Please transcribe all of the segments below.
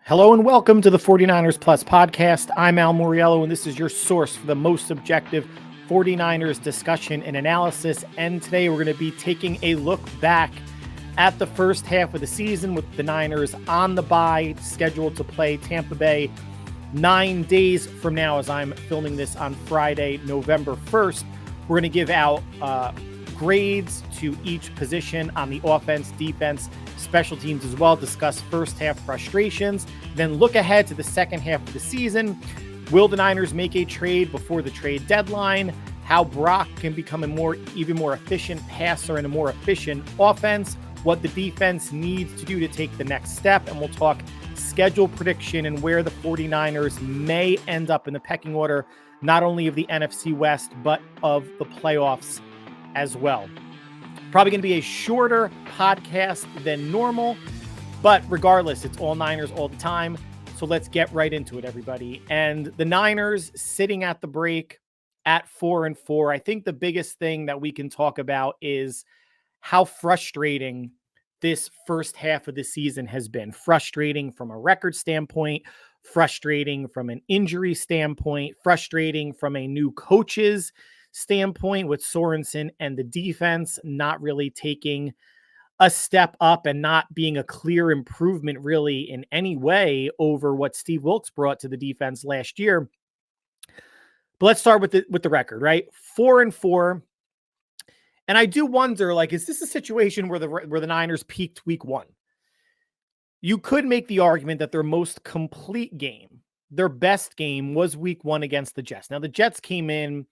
Hello and welcome to the 49ers Plus podcast. I'm Al Moriello, and this is your source for the most objective 49ers discussion and analysis. And today we're going to be taking a look back at the first half of the season with the Niners on the bye, scheduled to play Tampa Bay 9 days from now as I'm filming this on Friday, November 1st. We're going to give out grades to each position on the offense, defense, special teams as well, discuss first half frustrations, then look ahead to the second half of the season. Will the Niners make a trade before the trade deadline? How Brock can become even more efficient passer and a more efficient offense, what the defense needs to do to take the next step, and we'll talk schedule prediction and where the 49ers may end up in the pecking order, not only of the NFC West, but of the playoffs as well. Probably going to be a shorter podcast than normal, but regardless, it's all Niners all the time. So let's get right into it, everybody. And the Niners sitting at the break at 4-4. I think the biggest thing that we can talk about is how frustrating this first half of the season has been. Frustrating from a record standpoint, frustrating from an injury standpoint, frustrating from a new coach's standpoint with Sorensen and the defense not really taking a step up and not being a clear improvement really in any way over what Steve Wilkes brought to the defense last year. But let's start with the record, right? 4-4. And I do wonder, is this a situation where the Niners peaked week one? You could make the argument that their most complete game, their best game, was week one against the Jets. Now, the Jets came in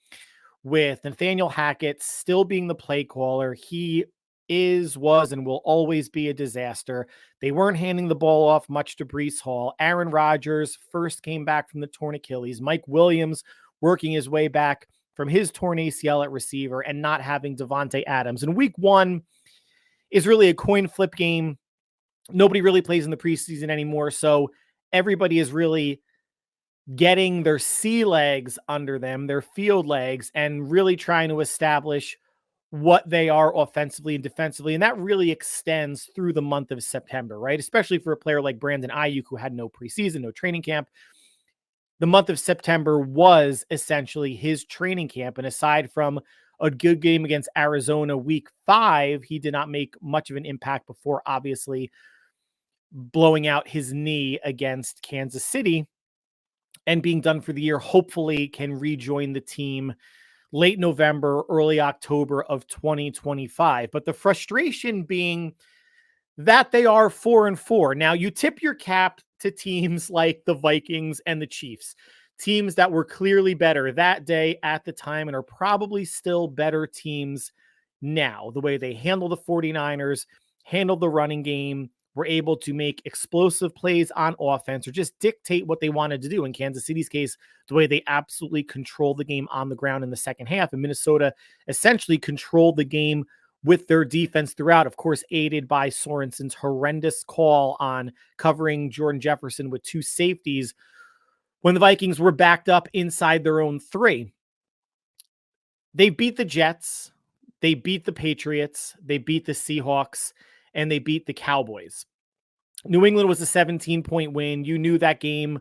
with Nathaniel Hackett still being the play caller. He was, and will always be a disaster. They weren't handing the ball off much to Breece Hall. Aaron Rodgers first came back from the torn Achilles. Mike Williams working his way back from his torn ACL at receiver, and not having Devontae Adams. And week one is really a coin flip game. Nobody really plays in the preseason anymore, so everybody is really getting their sea legs under them, their field legs, and really trying to establish what they are offensively and defensively. And that really extends through the month of September, right? Especially for a player like Brandon Ayuk, who had no preseason, no training camp. The month of September was essentially his training camp. And aside from a good game against Arizona week 5, he did not make much of an impact before obviously blowing out his knee against Kansas City and being done for the year. Hopefully can rejoin the team late November, early October of 2025. But the frustration being that they are 4-4. Now, you tip your cap to teams like the Vikings and the Chiefs, teams that were clearly better that day at the time and are probably still better teams now. The way they handle the 49ers, handled the running game, were able to make explosive plays on offense or just dictate what they wanted to do. In Kansas City's case, the way they absolutely controlled the game on the ground in the second half, and Minnesota essentially controlled the game with their defense throughout, of course, aided by Sorensen's horrendous call on covering Jordan Jefferson with 2 safeties when the Vikings were backed up inside their own 3. They beat the Jets, they beat the Patriots, they beat the Seahawks, and they beat the Cowboys. New England was a 17-point win. You knew that game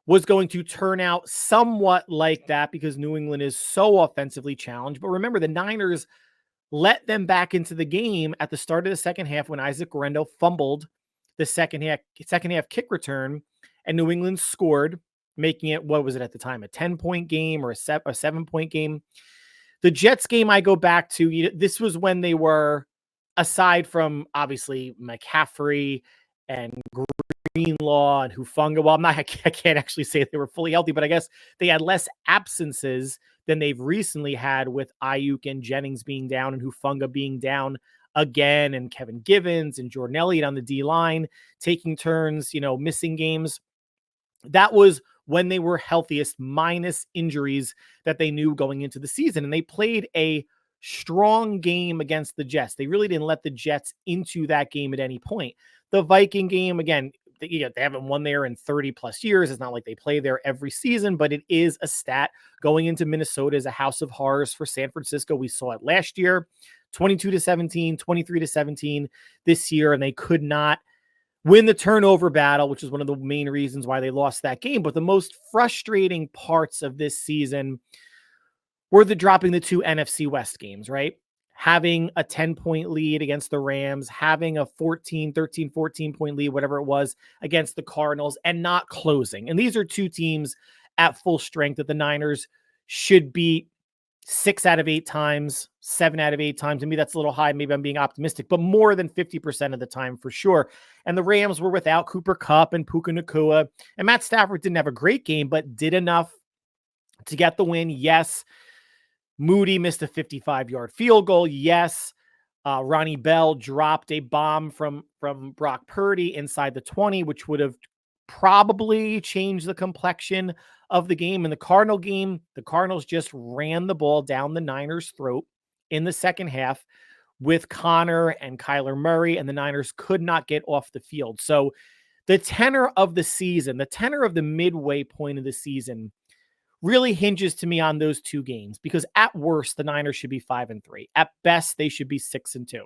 was going to turn out somewhat like that because New England is so offensively challenged. But remember, the Niners let them back into the game at the start of the second half when Isaac Guerendo fumbled the second half kick return, and New England scored, making it, what was it at the time, a 10-point game or a 7-point game. The Jets game I go back to, this was when they were, aside from obviously McCaffrey and Greenlaw and Hufanga, well, I can't actually say they were fully healthy, but I guess they had less absences than they've recently had with Ayuk and Jennings being down and Hufanga being down again, and Kevin Givens and Jordan Elliott on the D-line taking turns, missing games. That was when they were healthiest, minus injuries that they knew going into the season. And they played a strong game against the Jets. They really didn't let the Jets into that game at any point. The Viking game, again, they haven't won there in 30 plus years. It's not like they play there every season, but it is a stat. Going into Minnesota is a house of horrors for San Francisco. We saw it last year, 22-17, 23-17 this year, and they could not win the turnover battle, which is one of the main reasons why they lost that game. But the most frustrating parts of this season were the dropping the 2 NFC West games, right? Having a 10-point lead against the Rams, having a 14 point lead, whatever it was, against the Cardinals, and not closing. And these are two teams at full strength that the Niners should beat 6 out of 8 times, 7 out of 8 times. To me, that's a little high. Maybe I'm being optimistic, but more than 50% of the time for sure. And the Rams were without Cooper Kupp and Puka Nacua. And Matt Stafford didn't have a great game, but did enough to get the win. Yes. Moody missed a 55-yard field goal. Yes. Ronnie Bell dropped a bomb from Brock Purdy inside the 20, which would have probably changed the complexion of the game. In the Cardinal game, the Cardinals just ran the ball down the Niners' throat in the second half with Connor and Kyler Murray, and the Niners could not get off the field. So the tenor of the season, the tenor of the midway point of the season really hinges to me on those two games, because at worst, the Niners should be 5-3. At best, they should be 6-2.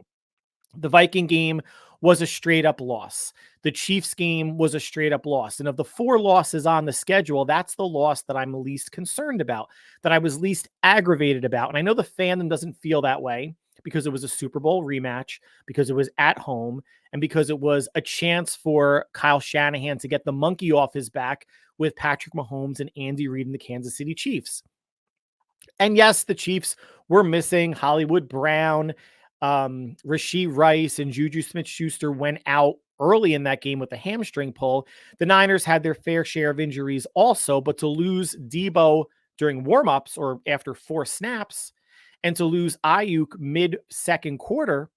The Viking game was a straight up loss. The Chiefs game was a straight up loss. And of the 4 losses on the schedule, that's the loss that I'm least concerned about, that I was least aggravated about. And I know the fandom doesn't feel that way, because it was a Super Bowl rematch, because it was at home, and because it was a chance for Kyle Shanahan to get the monkey off his back with Patrick Mahomes and Andy Reid and the Kansas City Chiefs. And yes, the Chiefs were missing Hollywood Brown, Rashee Rice, and Juju Smith-Schuster went out early in that game with a hamstring pull. The Niners had their fair share of injuries also, but to lose Debo during warmups or after 4 snaps, and to lose Ayuk mid-second quarter,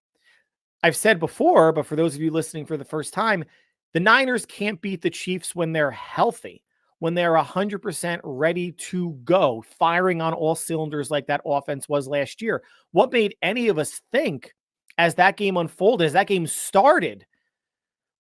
I've said before, but for those of you listening for the first time, the Niners can't beat the Chiefs when they're healthy, when they're 100% ready to go, firing on all cylinders like that offense was last year. What made any of us think as that game unfolded, as that game started,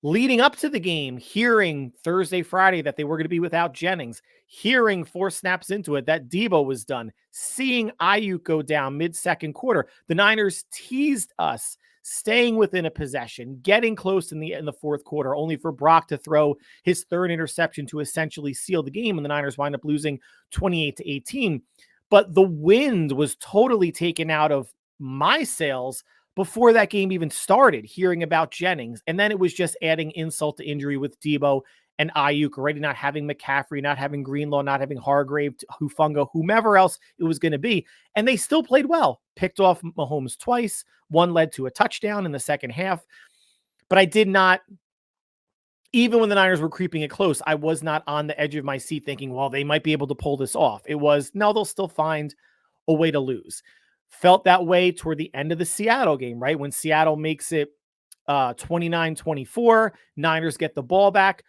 leading up to the game, hearing Thursday, Friday that they were going to be without Jennings, hearing 4 snaps into it that Debo was done, seeing Ayuk go down mid-second quarter, the Niners teased us, staying within a possession, getting close in the fourth quarter, only for Brock to throw his 3rd interception to essentially seal the game, and the Niners wind up losing 28-18. But the wind was totally taken out of my sails before that game even started, hearing about Jennings. And then it was just adding insult to injury with Debo and Ayuk, already not having McCaffrey, not having Greenlaw, not having Hargrave, Hufanga, whomever else it was going to be. And they still played well. Picked off Mahomes twice. One led to a touchdown in the second half. But I did not, even when the Niners were creeping it close, I was not on the edge of my seat thinking, well, they might be able to pull this off. It was, no, they'll still find a way to lose. Felt that way toward the end of the Seattle game, right? When Seattle makes it 29-24, Niners get the ball back.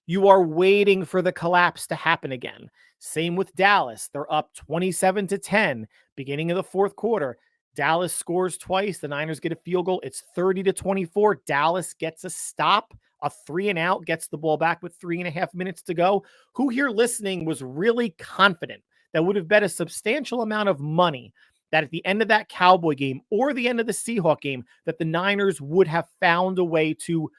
You are waiting for the collapse to happen again. Same with Dallas. They're up 27-10, beginning of the fourth quarter. Dallas scores twice. The Niners get a field goal. It's 30-24. Dallas gets a stop, a 3-and-out, gets the ball back with 3.5 minutes to go. Who here listening was really confident that would have bet a substantial amount of money that at the end of that Cowboy game or the end of the Seahawk game, that the Niners would have found a way to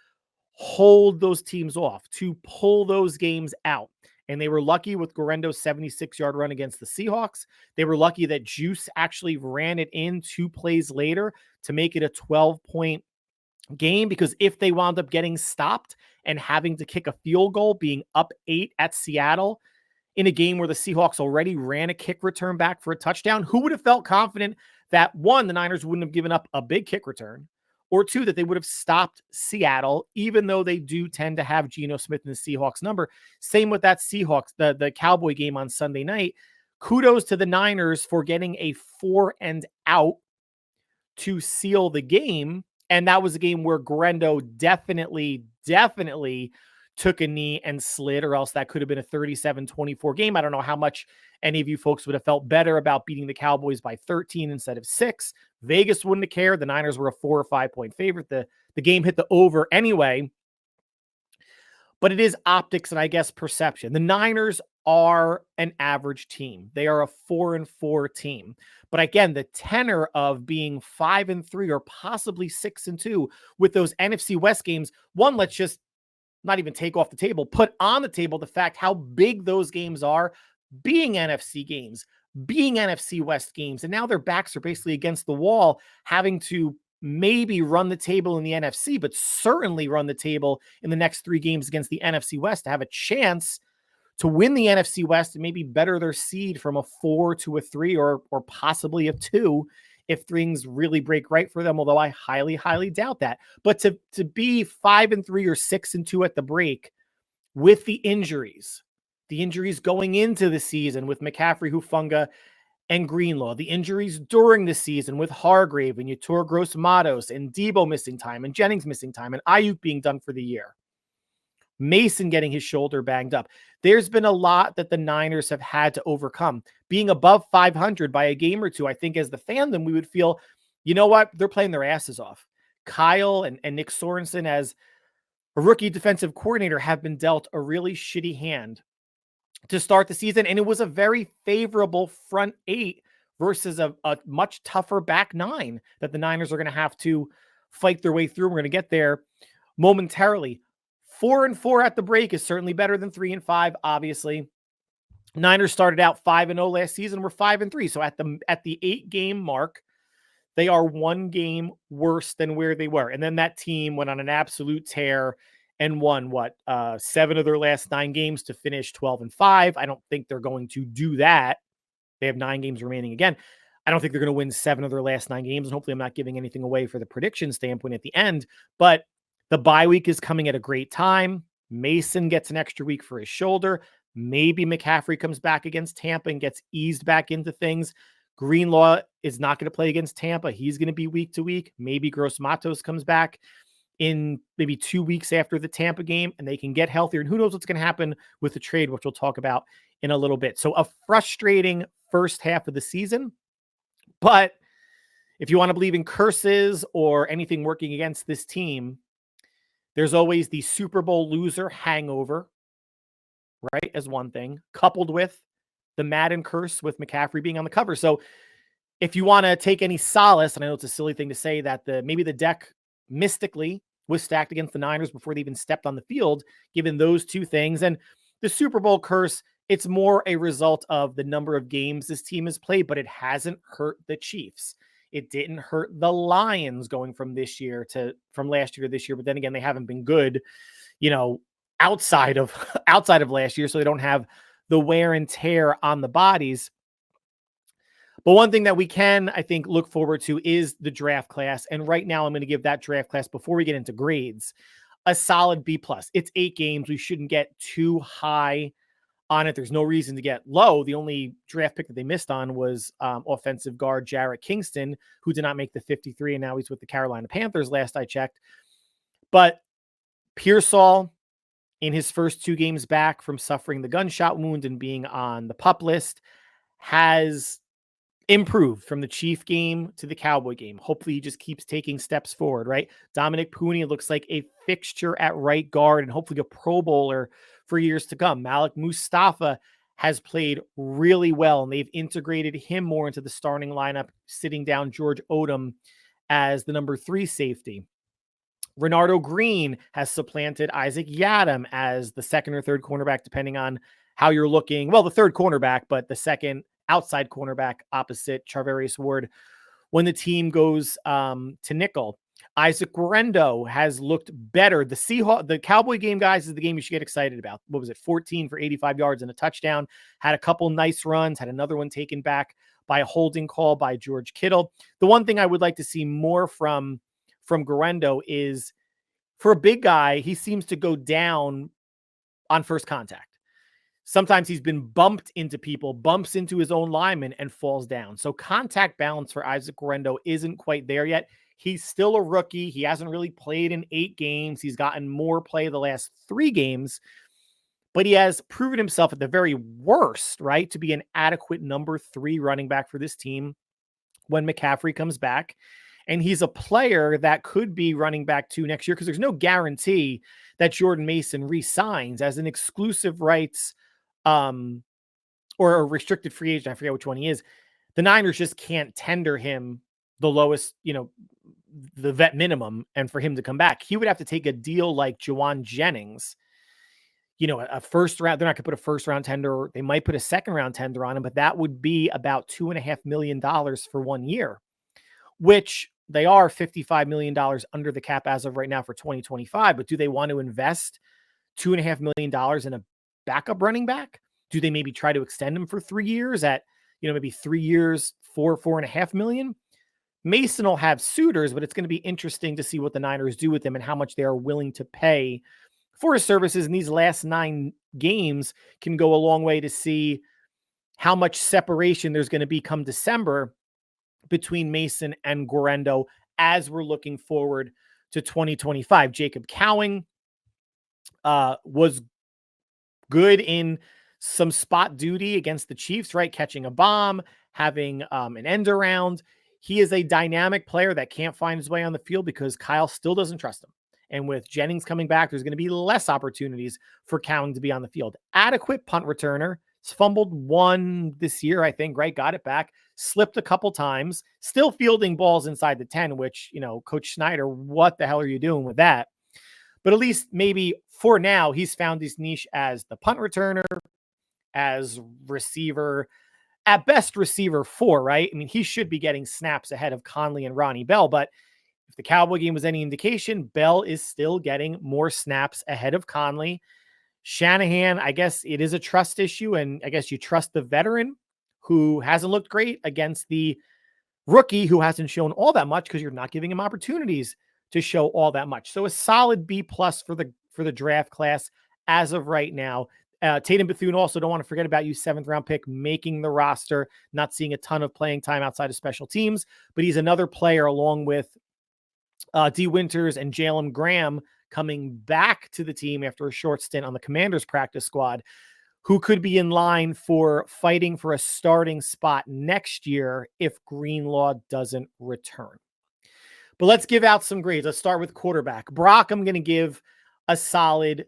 hold those teams off, to pull those games out? And they were lucky with Guarendo's 76-yard run against the Seahawks. They were lucky that Juice actually ran it in 2 plays later to make it a 12-point game, because if they wound up getting stopped and having to kick a field goal, being up 8 at Seattle, in a game where the Seahawks already ran a kick return back for a touchdown, who would have felt confident that, 1, the Niners wouldn't have given up a big kick return, or 2, that they would have stopped Seattle, even though they do tend to have Geno Smith in the Seahawks number? Same with that Seahawks, the Cowboy game on Sunday night. Kudos to the Niners for getting a 4-and-out to seal the game. And that was a game where Guarendo definitely took a knee and slid, or else that could have been a 37-24 game. I don't know how much any of you folks would have felt better about beating the Cowboys by 13 instead of 6. Vegas wouldn't have cared. The Niners were a 4 or 5 point favorite. The game hit the over anyway. But it is optics and I guess perception. The Niners are an average team. They are a 4-4 team. But again, the tenor of being 5-3 or possibly 6-2 with those NFC West games, one, let's just not even take off the table, put on the table the fact how big those games are, being NFC games, being NFC West games. And now their backs are basically against the wall, having to maybe run the table in the NFC, but certainly run the table in the next 3 games against the NFC West to have a chance to win the NFC West and maybe better their seed from a 4 to a 3 or possibly a 2 if things really break right for them, although I highly, highly doubt that. But to be 5-3 or 6-2 at the break with the injuries going into the season with McCaffrey, Hufanga, and Greenlaw, the injuries during the season with Hargrave and Yetur Gross-Matos and Debo missing time and Jennings missing time and Ayuk being done for the year. Mason getting his shoulder banged up. There's been a lot that the Niners have had to overcome. Being above 500 by a game or two, I think as the fandom, we would feel, you know what? They're playing their asses off. Kyle and Nick Sorensen as a rookie defensive coordinator have been dealt a really shitty hand to start the season. And it was a very favorable front 8 versus a much tougher back 9 that the Niners are going to have to fight their way through. We're going to get there momentarily. 4-4 at the break is certainly better than 3-5, obviously. Niners started out 5-0 last season. We're 5-3. So at the 8-game mark, they are 1 game worse than where they were. And then that team went on an absolute tear and won 7 of their last 9 games to finish 12-5. I don't think they're going to do that. They have 9 games remaining again. I don't think they're going to win 7 of their last 9 games. And hopefully I'm not giving anything away for the prediction standpoint at the end, but the bye week is coming at a great time. Mason gets an extra week for his shoulder. Maybe McCaffrey comes back against Tampa and gets eased back into things. Greenlaw is not going to play against Tampa. He's going to be week to week. Maybe Gross-Matos comes back in maybe 2 weeks after the Tampa game and they can get healthier. And who knows what's going to happen with the trade, which we'll talk about in a little bit. So a frustrating first half of the season, but if you want to believe in curses or anything working against this team, there's always the Super Bowl loser hangover, right, as one thing, coupled with the Madden curse with McCaffrey being on the cover. So if you want to take any solace, and I know it's a silly thing to say that maybe the deck mystically was stacked against the Niners before they even stepped on the field, given those 2 things. And the Super Bowl curse, it's more a result of the number of games this team has played, but it hasn't hurt the Chiefs. It didn't hurt the Lions going from last year to this year. But then again, they haven't been good, outside of last year. So they don't have the wear and tear on the bodies. But one thing that we can, I think, look forward to is the draft class. And right now I'm going to give that draft class, before we get into grades, a solid B+. It's 8 games. We shouldn't get too high on it. There's no reason to get low. The only draft pick that they missed on was offensive guard Jarrett Kingston, who did not make the 53, and now he's with the Carolina Panthers last I checked. But Pearsall, in his first 2 games back from suffering the gunshot wound and being on the PUP list, has improved from the Chief game to the Cowboy game. Hopefully he just keeps taking steps forward, right? Dominic Pooney looks like a fixture at right guard and hopefully a Pro Bowler for years to come. Malik Mustafa has played really well, and they've integrated him more into the starting lineup, sitting down George Odom as the number 3 safety. Renardo Green has supplanted Isaac Yiadom as the second or third cornerback, depending on how you're looking. Well, the third cornerback, but the second outside cornerback opposite Charvarius Ward when the team goes to nickel. Isaac Guerendo has looked better. The Cowboy game, guys, is the game you should get excited about. What was it? 14 for 85 yards and a touchdown. Had a couple nice runs. Had another one taken back by a holding call by George Kittle. The one thing I would like to see more from Guerendo is, for a big guy, he seems to go down on first contact. Sometimes he's been bumped into people, bumps into his own lineman, and falls down. So contact balance for Isaac Guerendo isn't quite there yet. He's still a rookie. He hasn't really played in 8 games. He's gotten more play the last 3 games, but he has proven himself at the very worst, right, to be an adequate number 3 running back for this team when McCaffrey comes back. And he's a player that could be running back 2 next year, because there's no guarantee that Jordan Mason re-signs as an exclusive rights or a restricted free agent. I forget which one he is. The Niners just can't tender him the lowest, the vet minimum and for him to come back, he would have to take a deal like Juwan Jennings, a first round. They're not going to put a first round tender. They might put a second round tender on him, but that would be about $2.5 million for 1 year, which they are $55 million under the cap as of right now for 2025. But do they want to invest $2.5 million in a backup running back? Do they maybe try to extend him for 3 years at, maybe 3 years, $4.5 million? Mason will have suitors, but it's going to be interesting to see what the Niners do with him and how much they are willing to pay for his services. And these last 9 games can go a long way to see how much separation there's going to be come December between Mason and Guarendo as we're looking forward to 2025. Jacob Cowing was good in some spot duty against the Chiefs, right? Catching a bomb, having an end around. He is a dynamic player that can't find his way on the field because Kyle still doesn't trust him. And with Jennings coming back, there's going to be less opportunities for Cowing to be on the field. Adequate punt returner. He's fumbled one this year, I think, right? Got it back. Slipped a couple times. Still fielding balls inside the 10, which, Coach Schneider, what the hell are you doing with that? But at least maybe for now, he's found his niche as the punt returner, as receiver, at best receiver 4, right? I mean, he should be getting snaps ahead of Conley and Ronnie Bell, but if the Cowboy game was any indication, Bell is still getting more snaps ahead of Conley. Shanahan, I guess it is a trust issue, and I guess you trust the veteran who hasn't looked great against the rookie who hasn't shown all that much because you're not giving him opportunities to show all that much. So a solid B+ for the draft class as of right now. Tatum Bethune, also don't want to forget about you, 7th round pick, making the roster, not seeing a ton of playing time outside of special teams, but he's another player along with D. Winters and Jalen Graham coming back to the team after a short stint on the Commanders practice squad, who could be in line for fighting for a starting spot next year if Greenlaw doesn't return. But let's give out some grades. Let's start with quarterback. Brock, I'm going to give a solid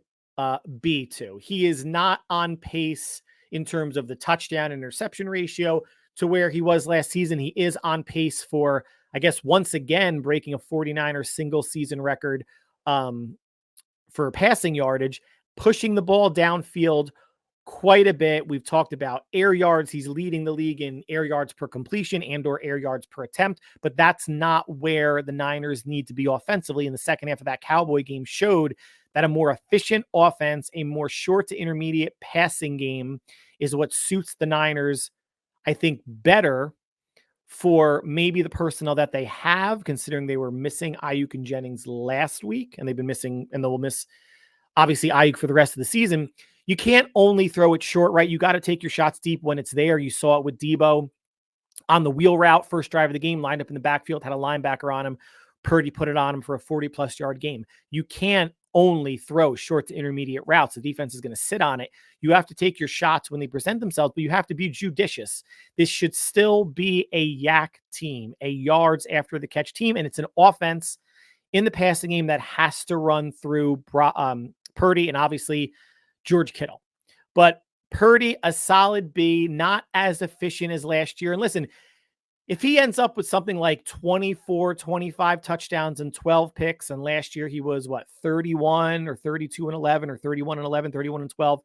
B to. He is not on pace in terms of the touchdown interception ratio to where he was last season. He is on pace for, I guess, once again, breaking a 49er single season record for passing yardage, pushing the ball downfield quite a bit. We've talked about air yards. He's leading the league in air yards per completion and or air yards per attempt, but that's not where the Niners need to be offensively. In the second half of that Cowboy game showed that a more efficient offense, a more short to intermediate passing game is what suits the Niners, I think, better for maybe the personnel that they have, considering they were missing Ayuk and Jennings last week, and they've been missing, and they'll miss, obviously, Ayuk for the rest of the season. You can't only throw it short, right? You got to take your shots deep when it's there. You saw it with Debo on the wheel route, first drive of the game, lined up in the backfield, had a linebacker on him. Purdy put it on him for a 40-plus yard game. You can't only throw short to intermediate routes. The defense is going to sit on it. You have to take your shots when they present themselves, but you have to be judicious. This should still be a yak team, a yards after the catch team, and it's an offense in the passing game that has to run through Purdy and obviously George Kittle. But Purdy, a solid B, not as efficient as last year. And listen, if he ends up with something like 24, 25 touchdowns and 12 picks, and last year he was 31 or 32 and 11 or 31 and 11, 31 and 12,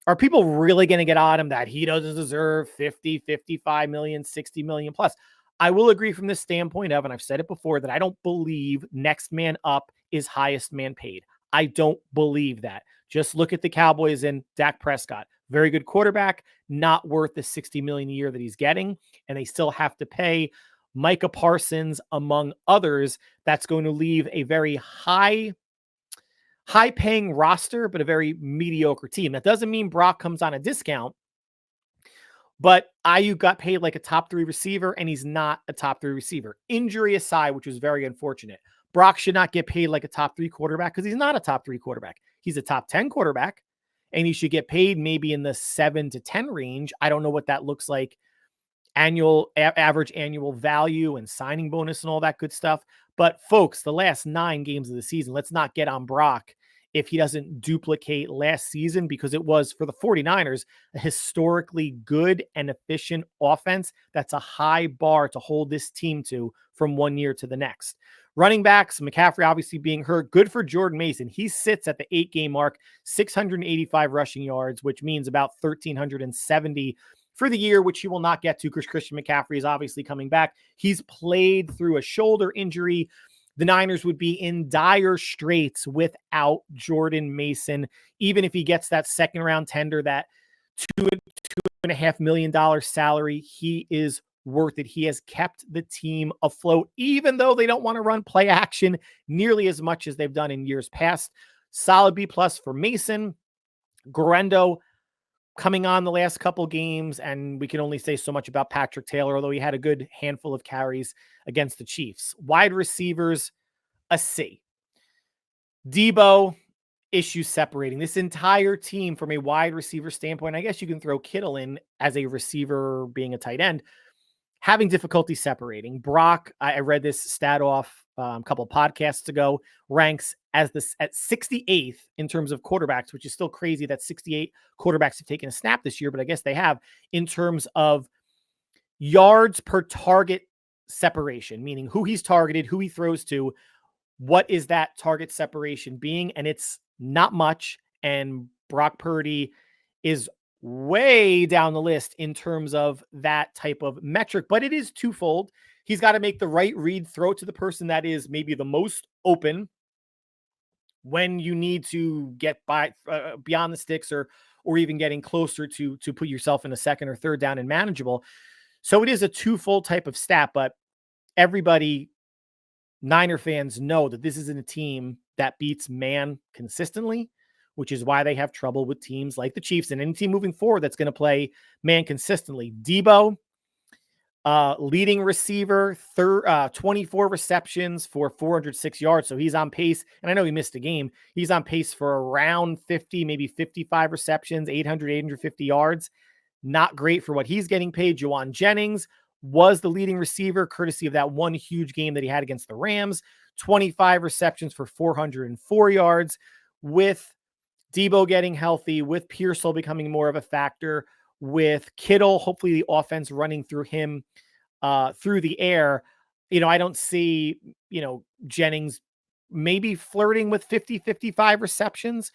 are people really going to get on him that he doesn't deserve 50, 55 million, 60 million plus? I will agree from this standpoint of, and I've said it before, that I don't believe next man up is highest man paid. I don't believe that. Just look at the Cowboys and Dak Prescott. Very good quarterback, not worth the $60 million a year that he's getting. And they still have to pay Micah Parsons, among others. That's going to leave a very high-paying roster, but a very mediocre team. That doesn't mean Brock comes on a discount, but Ayuk got paid like a top 3 receiver, and he's not a top 3 receiver. Injury aside, which was very unfortunate. Brock should not get paid like a top 3 quarterback because he's not a top 3 quarterback. He's a top 10 quarterback, and he should get paid maybe in the 7 to 10 range. I don't know what that looks like. Average annual value and signing bonus and all that good stuff. But folks, the last 9 games of the season, let's not get on Brock if he doesn't duplicate last season, because it was, for the 49ers, a historically good and efficient offense. That's a high bar to hold this team to from one year to the next. Running backs, McCaffrey obviously being hurt. Good for Jordan Mason. He sits at the 8-game mark, 685 rushing yards, which means about 1,370 for the year, which he will not get to because Christian McCaffrey is obviously coming back. He's played through a shoulder injury. The Niners would be in dire straits without Jordan Mason, even if he gets that second round tender, that $2.5 million salary. He is worth it. He has kept the team afloat, even though they don't want to run play action nearly as much as they've done in years past. Solid B+ for Mason. Guerrero coming on the last couple games, and we can only say so much about Patrick Taylor, although he had a good handful of carries against the Chiefs. Wide receivers, a C. Debo, issues separating this entire team from a wide receiver standpoint. I guess you can throw Kittle in as a receiver being a tight end, having difficulty separating. Brock, I read this stat off a couple of podcasts ago, ranks as this at 68th in terms of quarterbacks, which is still crazy that 68 quarterbacks have taken a snap this year, but I guess they have, in terms of yards per target separation, meaning who he's targeted, who he throws to, what is that target separation being? And it's not much. And Brock Purdy is way down the list in terms of that type of metric, but it is twofold. He's got to make the right read, throw to the person that is maybe the most open when you need to get by beyond the sticks, or even getting closer to put yourself in a second or third down and manageable. So it is a twofold type of stat, but everybody, Niner fans, know that this isn't a team that beats man consistently, which is why they have trouble with teams like the Chiefs and any team moving forward that's going to play man consistently. Debo, leading receiver, 24 receptions for 406 yards. So he's on pace. And I know he missed a game. He's on pace for around 50, maybe 55 receptions, 850 yards. Not great for what he's getting paid. Juwan Jennings was the leading receiver, courtesy of that one huge game that he had against the Rams. 25 receptions for 404 yards. With Debo getting healthy, with Pearsall becoming more of a factor, with Kittle, hopefully the offense running through him through the air, I don't see, Jennings maybe flirting with 50, 55 receptions.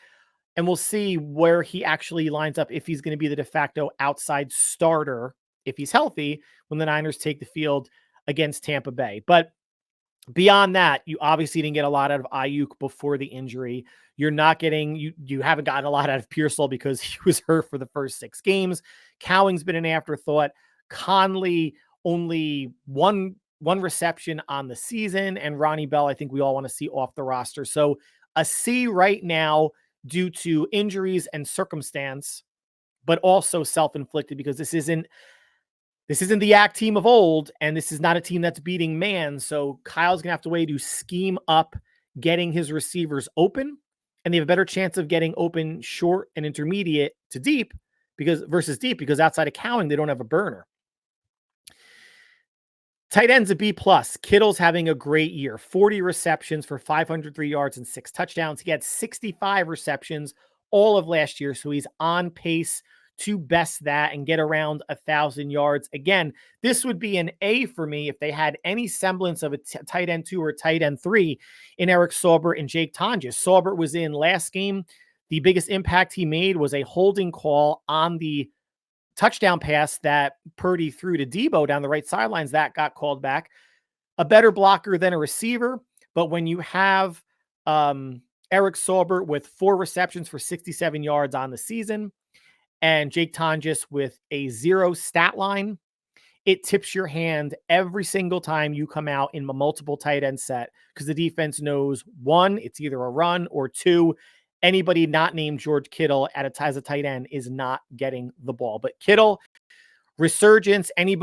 And we'll see where he actually lines up, if he's going to be the de facto outside starter, if he's healthy, when the Niners take the field against Tampa Bay. But beyond that, you obviously didn't get a lot out of Ayuk before the injury. You're not getting, you haven't gotten a lot out of Pearsall because he was hurt for the first 6 games. Cowing's been an afterthought. Conley, only one reception on the season. And Ronnie Bell, I think we all want to see off the roster. So a C right now due to injuries and circumstance, but also self-inflicted, because this isn't the Yak team of old, and this is not a team that's beating man. So Kyle's going to have to way to scheme up getting his receivers open, and they have a better chance of getting open short and intermediate to deep versus deep, because outside of Cowing, they don't have a burner. Tight ends a B+. Kittle's having a great year. 40 receptions for 503 yards and 6 touchdowns. He had 65 receptions all of last year, so he's on pace to best that and get around 1,000 yards. Again, this would be an A for me if they had any semblance of a tight end 2 or tight end 3 in Eric Saubert and Jake Tonjes. Saubert was in last game. The biggest impact he made was a holding call on the touchdown pass that Purdy threw to Debo down the right sidelines. That got called back. A better blocker than a receiver, but when you have Eric Saubert with 4 receptions for 67 yards on the season, and Jake Tonjes with a 0 stat line, it tips your hand every single time you come out in a multiple tight end set, because the defense knows, 1, it's either a run, or 2, anybody not named George Kittle as a tight end is not getting the ball. But Kittle, resurgence, any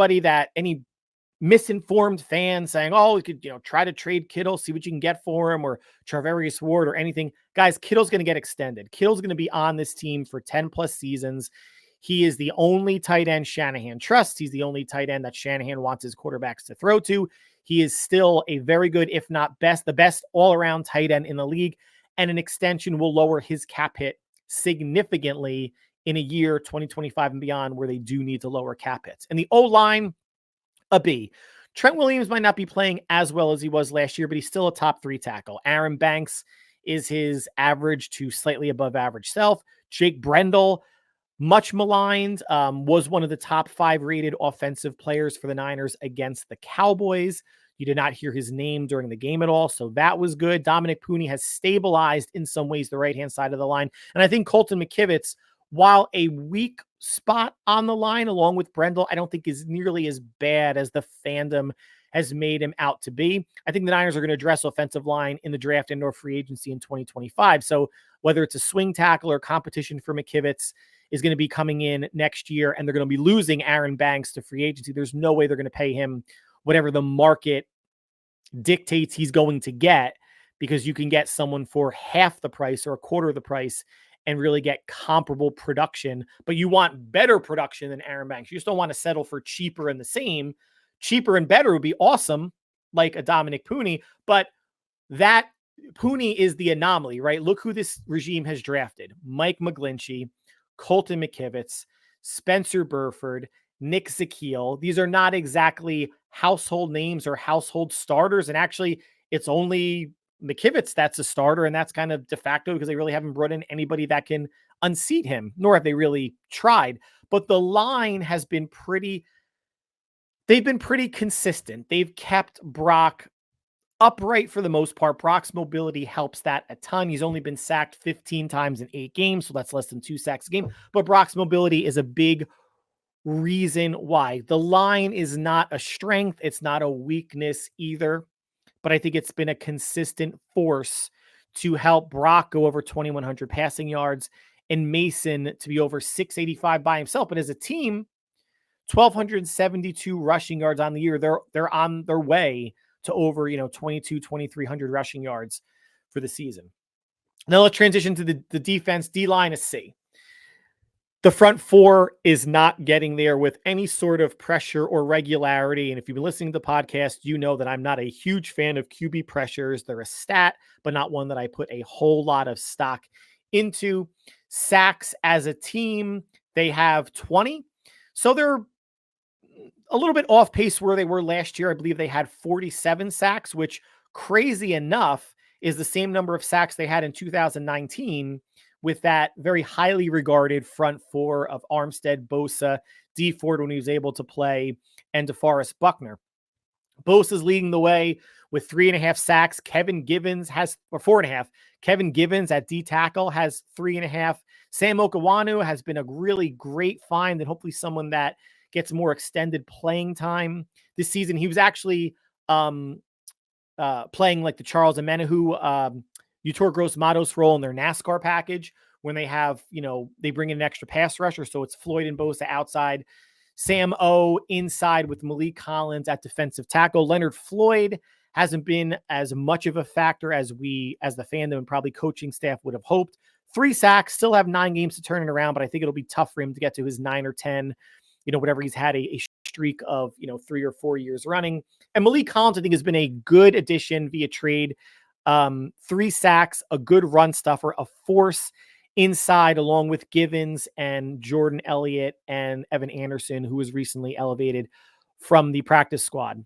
misinformed fan saying, oh, we could, try to trade Kittle, see what you can get for him, or Charvarius Ward or anything. Guys, Kittle's going to get extended. Kittle's going to be on this team for 10 plus seasons. He is the only tight end Shanahan trusts. He's the only tight end that Shanahan wants his quarterbacks to throw to. He is still a very good, if not the best all-around tight end in the league. And an extension will lower his cap hit significantly in a year, 2025 and beyond, where they do need to lower cap hits. And the O-line, a B. Trent Williams might not be playing as well as he was last year, but he's still a top 3 tackle. Aaron Banks is his average to slightly above average self. Jake Brendel, much maligned, was one of the top 5 rated offensive players for the Niners against the Cowboys. You did not hear his name during the game at all, so that was good. Dominic Pooney has stabilized in some ways the right-hand side of the line. And I think Colton McKivitz, while a weak spot on the line along with Brendel, I don't think is nearly as bad as the fandom has made him out to be. I think the Niners are going to address offensive line in the draft and or free agency in 2025. So whether it's a swing tackle or competition for McKivitz is going to be coming in next year, and they're going to be losing Aaron Banks to free agency. There's no way they're going to pay him whatever the market dictates he's going to get, because you can get someone for half the price or a quarter of the price and really get comparable production. But you want better production than Aaron Banks. You just don't want to settle for cheaper and the same. Cheaper and better would be awesome, like a Dominic Pooney, but that Pooney is the anomaly, right? Look who this regime has drafted: Mike McGlinchey, Colton McKivitz, Spencer Burford, Nick Zakiel. These are not exactly household names or household starters. And actually, it's only McKivitz that's a starter, and that's kind of de facto because they really haven't brought in anybody that can unseat him, nor have they really tried. But the line has been they've been pretty consistent. They've kept Brock upright for the most part. Brock's mobility helps that a ton. He's only been sacked 15 times in 8 games, so that's less than 2 sacks a game. But Brock's mobility is a big reason why. The line is not a strength. It's not a weakness either. But I think it's been a consistent force to help Brock go over 2,100 passing yards and Mason to be over 685 by himself. But as a team, 1,272 rushing yards on the year. They're on their way to over, 2,300 rushing yards for the season. Now let's transition to the defense. D-line is C. The front 4 is not getting there with any sort of pressure or regularity. And if you've been listening to the podcast, you know that I'm not a huge fan of QB pressures. They're a stat, but not one that I put a whole lot of stock into. Sacks as a team, they have 20. So they're a little bit off pace where they were last year. I believe they had 47 sacks, which, crazy enough, is the same number of sacks they had in 2019 with that very highly regarded front 4 of Armstead, Bosa, D Ford when he was able to play, and DeForest Buckner. Bosa's leading the way with 3.5 sacks. Kevin Givens has, or 4.5. Kevin Givens at D tackle has 3.5. Sam Okawanu has been a really great find, and hopefully someone that gets more extended playing time this season. He was actually playing like the Charles Omenihu, Yetur Gross-Matos role in their NASCAR package when they have, they bring in an extra pass rusher. So it's Floyd and Bosa outside, Sam O inside with Malik Collins at defensive tackle. Leonard Floyd hasn't been as much of a factor as the fandom and probably coaching staff would have hoped. 3 sacks, still have 9 games to turn it around, but I think it'll be tough for him to get to his 9 or 10, whatever he's had a streak of, 3 or 4 years running. And Malik Collins, I think, has been a good addition via trade. 3 sacks, a good run stuffer, a force inside along with Givens and Jordan Elliott and Evan Anderson, who was recently elevated from the practice squad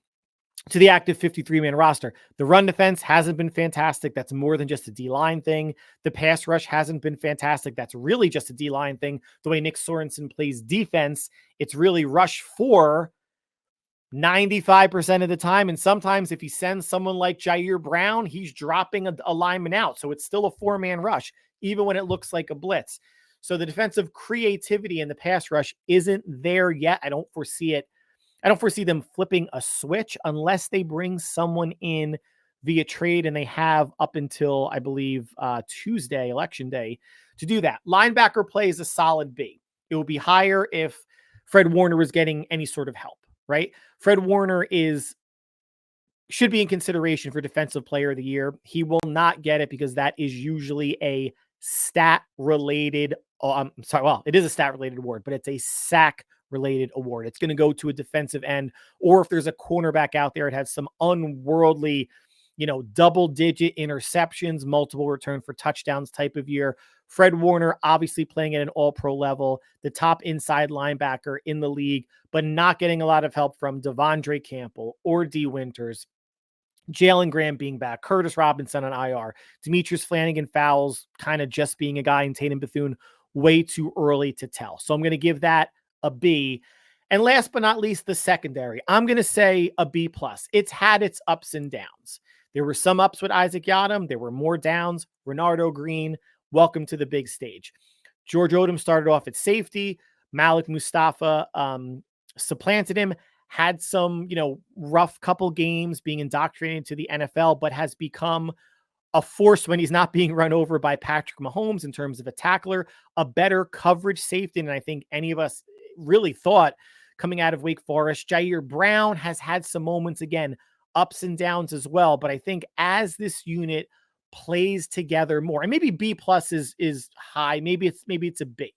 to the active 53-man roster. The run defense hasn't been fantastic. That's more than just a D-line thing. The pass rush hasn't been fantastic. That's really just a D-line thing. The way Nick Sorensen plays defense, it's really rush 4 95% of the time. And sometimes if he sends someone like Jair Brown, he's dropping a lineman out. So it's still a 4-man rush, even when it looks like a blitz. So the defensive creativity in the pass rush isn't there yet. I don't foresee it. I don't foresee them flipping a switch unless they bring someone in via trade, and they have up until, I believe, Tuesday, election day, to do that. Linebacker play is a solid B. It will be higher if Fred Warner was getting any sort of help, right? Fred Warner should be in consideration for Defensive Player of the Year. He will not get it because that is usually a stat-related, it is a stat-related award, but it's a sack-related award. It's going to go to a defensive end, or if there's a cornerback out there, it has some unworldly double-digit interceptions, multiple return for touchdowns type of year. Fred Warner obviously playing at an all-pro level, the top inside linebacker in the league, but not getting a lot of help from Devondre Campbell or D. Winters. Jalen Graham being back, Curtis Robinson on IR, Demetrius Flanagan fouls, kind of just being a guy, and Tatum Bethune way too early to tell. So I'm going to give that a B. And last but not least, the secondary. I'm going to say a B+. It's had its ups and downs. There were some ups with Isaac Yiadom. There were more downs. Renardo Green, welcome to the big stage. George Odom started off at safety. Malik Mustafa supplanted him, had some, rough couple games being indoctrinated to the NFL, but has become a force when he's not being run over by Patrick Mahomes in terms of a tackler, a better coverage safety than I think any of us really thought coming out of Wake Forest. Jair Brown has had some moments, again, ups and downs as well, but I think as this unit plays together more, and maybe B+ is high, maybe it's a B,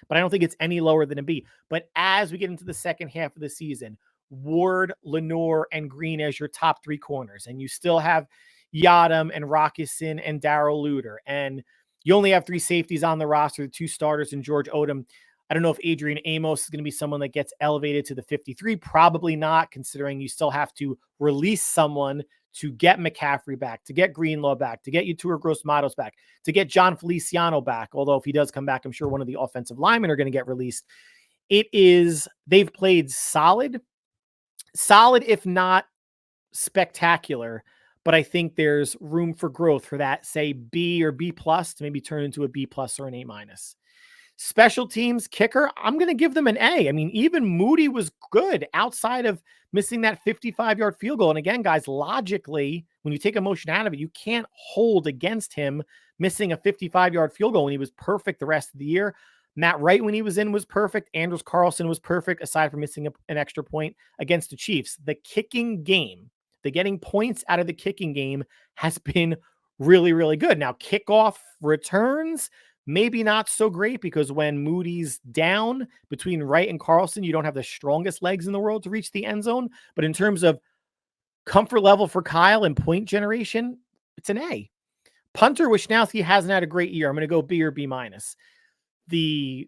but I don't think it's any lower than a B. But as we get into the second half of the season, Ward, Lenore, and Green as your top three corners, and you still have Yiadom and Rockison and Darrell Luter, and you only have three safeties on the roster, the two starters and George Odom. I don't know if Adrian Amos is going to be someone that gets elevated to the 53. Probably not, considering you still have to release someone to get McCaffrey back, to get Greenlaw back, to get Yetur Gross-Matos back, to get John Feliciano back. Although if he does come back, I'm sure one of the offensive linemen are going to get released. They've played solid, if not spectacular, but I think there's room for growth for that, say B or B+ to maybe turn into a B+ or an A-. Special teams kicker, I'm going to give them an A. I mean, even Moody was good outside of missing that 55-yard field goal. And again, guys, logically, when you take emotion out of it, you can't hold against him missing a 55-yard field goal when he was perfect the rest of the year. Matt Wright, when he was in, was perfect. Anders Carlson was perfect, aside from missing an extra point against the Chiefs. The kicking game, the getting points out of the kicking game has been really, really good. Now, kickoff returns, maybe not so great, because when Moody's down between Wright and Carlson, you don't have the strongest legs in the world to reach the end zone. But in terms of comfort level for Kyle and point generation, it's an A. Punter Wisnowski hasn't had a great year. I'm going to go B or B-. The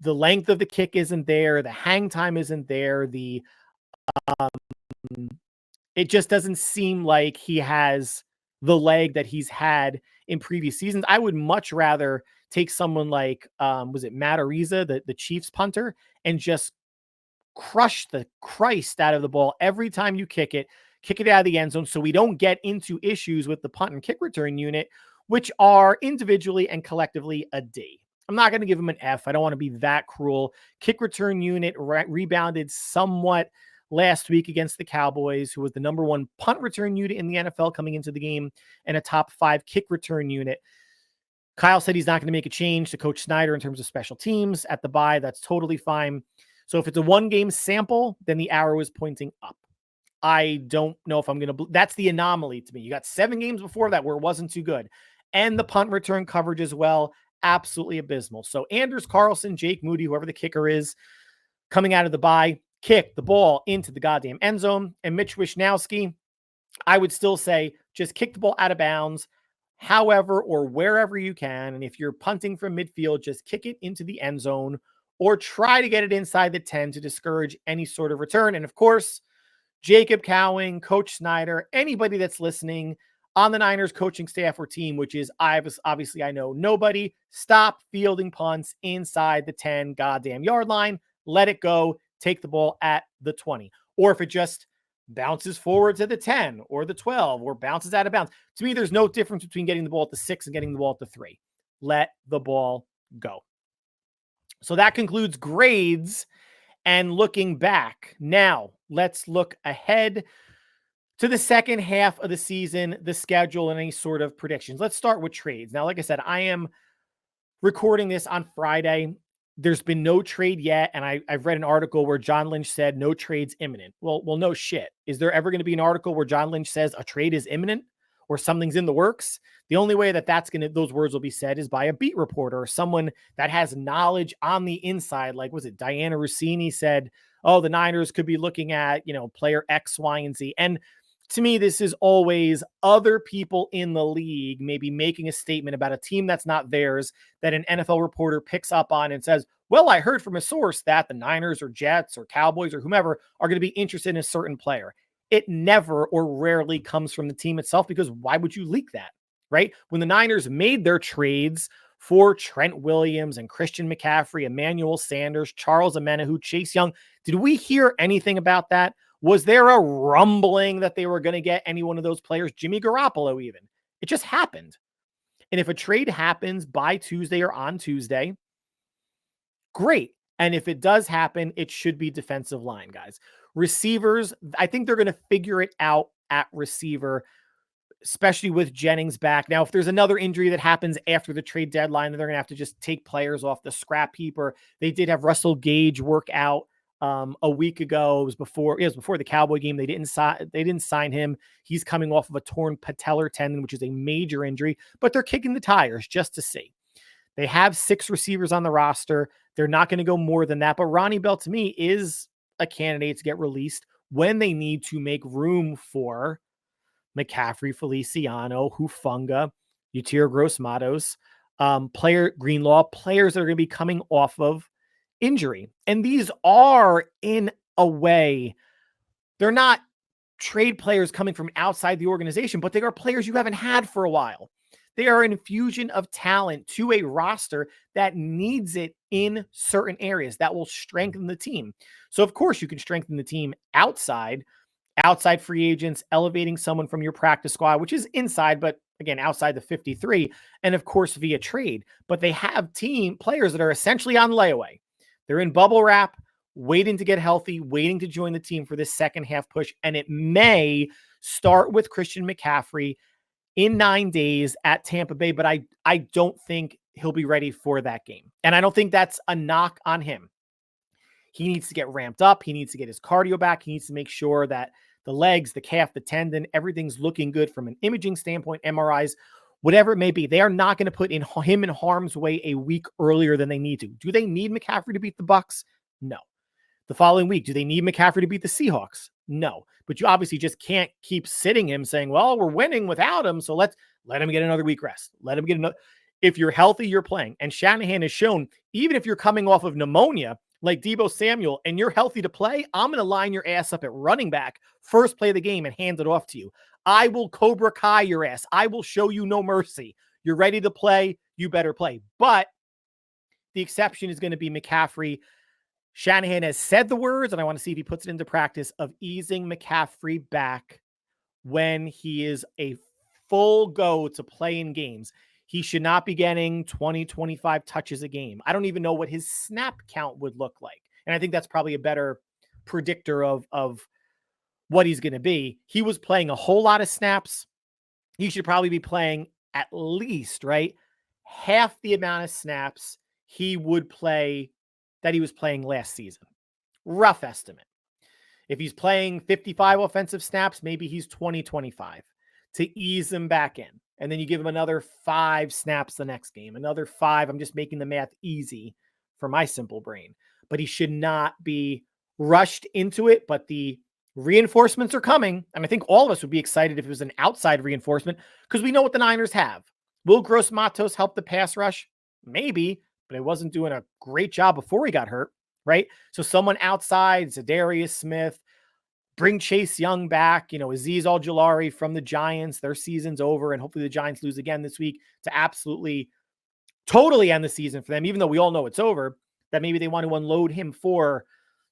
length of the kick isn't there. The hang time isn't there. It just doesn't seem like he has the leg that he's had in previous seasons. I would much rather take someone like, was it Matt Ariza, the Chiefs punter, and just crush the Christ out of the ball every time you kick it out of the end zone, so we don't get into issues with the punt and kick return unit, which are individually and collectively a D. I'm not going to give him an F. I don't want to be that cruel. Kick return unit rebounded somewhat last week against the Cowboys, who was the number one punt return unit in the NFL coming into the game, and a top 5 kick return unit. Kyle said he's not going to make a change to Coach Snyder in terms of special teams at the bye. That's totally fine. So if it's a one-game sample, then the arrow is pointing up. I don't know if I'm going to... That's the anomaly to me. You got 7 games before that where it wasn't too good. And the punt return coverage as well, absolutely abysmal. So Anders Carlson, Jake Moody, whoever the kicker is, coming out of the bye, kick the ball into the goddamn end zone. And Mitch Wisnowski, I would still say just kick the ball out of bounds, however or wherever you can. And if you're punting from midfield, just kick it into the end zone or try to get it inside the 10 to discourage any sort of return. And of course, Jacob Cowing, Coach Snyder, anybody that's listening on the Niners coaching staff or team, which is obviously I know nobody, stop fielding punts inside the 10 goddamn yard line. Let it go. Take the ball at the 20. Or if it just bounces forward to the 10 or the 12 or bounces out of bounds. To me, there's no difference between getting the ball at the 6 and getting the ball at the 3. Let the ball go. So that concludes grades and looking back. Now, let's look ahead to the second half of the season, the schedule, and any sort of predictions. Let's start with trades. Now, like I said, I am recording this on Friday. There's been no trade yet, and I've read an article where John Lynch said no trade's imminent. Well, no shit. Is there ever going to be an article where John Lynch says a trade is imminent or something's in the works? The only way that those words will be said is by a beat reporter or someone that has knowledge on the inside. Like, was it Diana Rossini said, oh, the Niners could be looking at, player X, Y, and Z. And To me, this is always other people in the league maybe making a statement about a team that's not theirs that an NFL reporter picks up on and says, well, I heard from a source that the Niners or Jets or Cowboys or whomever are going to be interested in a certain player. It never or rarely comes from the team itself, because why would you leak that, right? When the Niners made their trades for Trent Williams and Christian McCaffrey, Emmanuel Sanders, Charles Omenihu, Chase Young, did we hear anything about that? Was there a rumbling that they were going to get any one of those players? Jimmy Garoppolo even. It just happened. And if a trade happens by Tuesday or on Tuesday, great. And if it does happen, it should be defensive line, guys. Receivers, I think they're going to figure it out at receiver, especially with Jennings back. Now, if there's another injury that happens after the trade deadline, then they're going to have to just take players off the scrap heap. Or they did have Russell Gage work out a week ago. It was before the Cowboy game. They didn't sign him. He's coming off of a torn patellar tendon, which is a major injury, but they're kicking the tires just to see. They have 6 receivers on the roster. They're not going to go more than that, but Ronnie Bell to me is a candidate to get released when they need to make room for McCaffrey, Feliciano, Hufanga, Yatir Gross-Matos, player Greenlaw, players that are going to be coming off of injury. And these are, in a way, they're not trade players coming from outside the organization, but they are players you haven't had for a while. They are an infusion of talent to a roster that needs it in certain areas that will strengthen the team. So, of course, you can strengthen the team outside free agents, elevating someone from your practice squad, which is inside, but again, outside the 53, and of course, via trade. But they have team players that are essentially on layaway. They're in bubble wrap, waiting to get healthy, waiting to join the team for this second half push. And it may start with Christian McCaffrey in 9 days at Tampa Bay, but I don't think he'll be ready for that game. And I don't think that's a knock on him. He needs to get ramped up. He needs to get his cardio back. He needs to make sure that the legs, the calf, the tendon, everything's looking good from an imaging standpoint, MRIs, whatever it may be. They are not going to put him in harm's way a week earlier than they need to. Do they need McCaffrey to beat the Bucs? No. The following week, do they need McCaffrey to beat the Seahawks? No. But you obviously just can't keep sitting him saying, well, we're winning without him, so let him get another week rest. Let him get another. If you're healthy, you're playing. And Shanahan has shown, even if you're coming off of pneumonia, like Deebo Samuel, and you're healthy to play, I'm going to line your ass up at running back, first play of the game, and hand it off to you. I will Cobra Kai your ass. I will show you no mercy. You're ready to play, you better play. But the exception is going to be McCaffrey. Shanahan has said the words, and I want to see if he puts it into practice, of easing McCaffrey back when he is a full go to play in games. He should not be getting 20, 25 touches a game. I don't even know what his snap count would look like. And I think that's probably a better predictor of what he's going to be. He was playing a whole lot of snaps. He should probably be playing at least, right, half the amount of snaps he would play that he was playing last season. Rough estimate. If he's playing 55 offensive snaps, maybe he's 20, 25 to ease him back in. And then you give him another 5 snaps the next game, another 5. I'm just making the math easy for my simple brain. But he should not be rushed into it. But the reinforcements are coming. And I think all of us would be excited if it was an outside reinforcement, because we know what the Niners have. Will Gross-Matos help the pass rush? Maybe, but he wasn't doing a great job before he got hurt, right? So someone outside, Zadarius Smith, bring Chase Young back, Azeez Al-Jilari from the Giants. Their season's over, and hopefully the Giants lose again this week to absolutely, totally end the season for them, even though we all know it's over, that maybe they want to unload him for,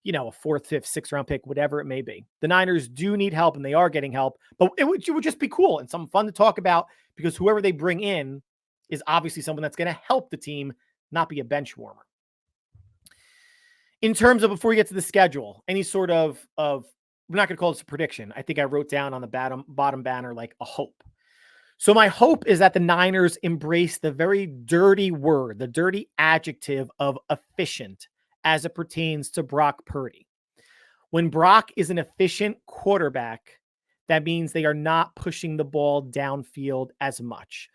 a 4th, 5th, 6th round pick, whatever it may be. The Niners do need help, and they are getting help, but it would just be cool and something fun to talk about, because whoever they bring in is obviously someone that's going to help the team, not be a bench warmer. In terms of, before we get to the schedule, any sort of we're not going to call this a prediction. I think I wrote down on the bottom banner like a hope. So my hope is that the Niners embrace the very dirty word, the dirty adjective of efficient as it pertains to Brock Purdy. When Brock is an efficient quarterback, that means they are not pushing the ball downfield as much.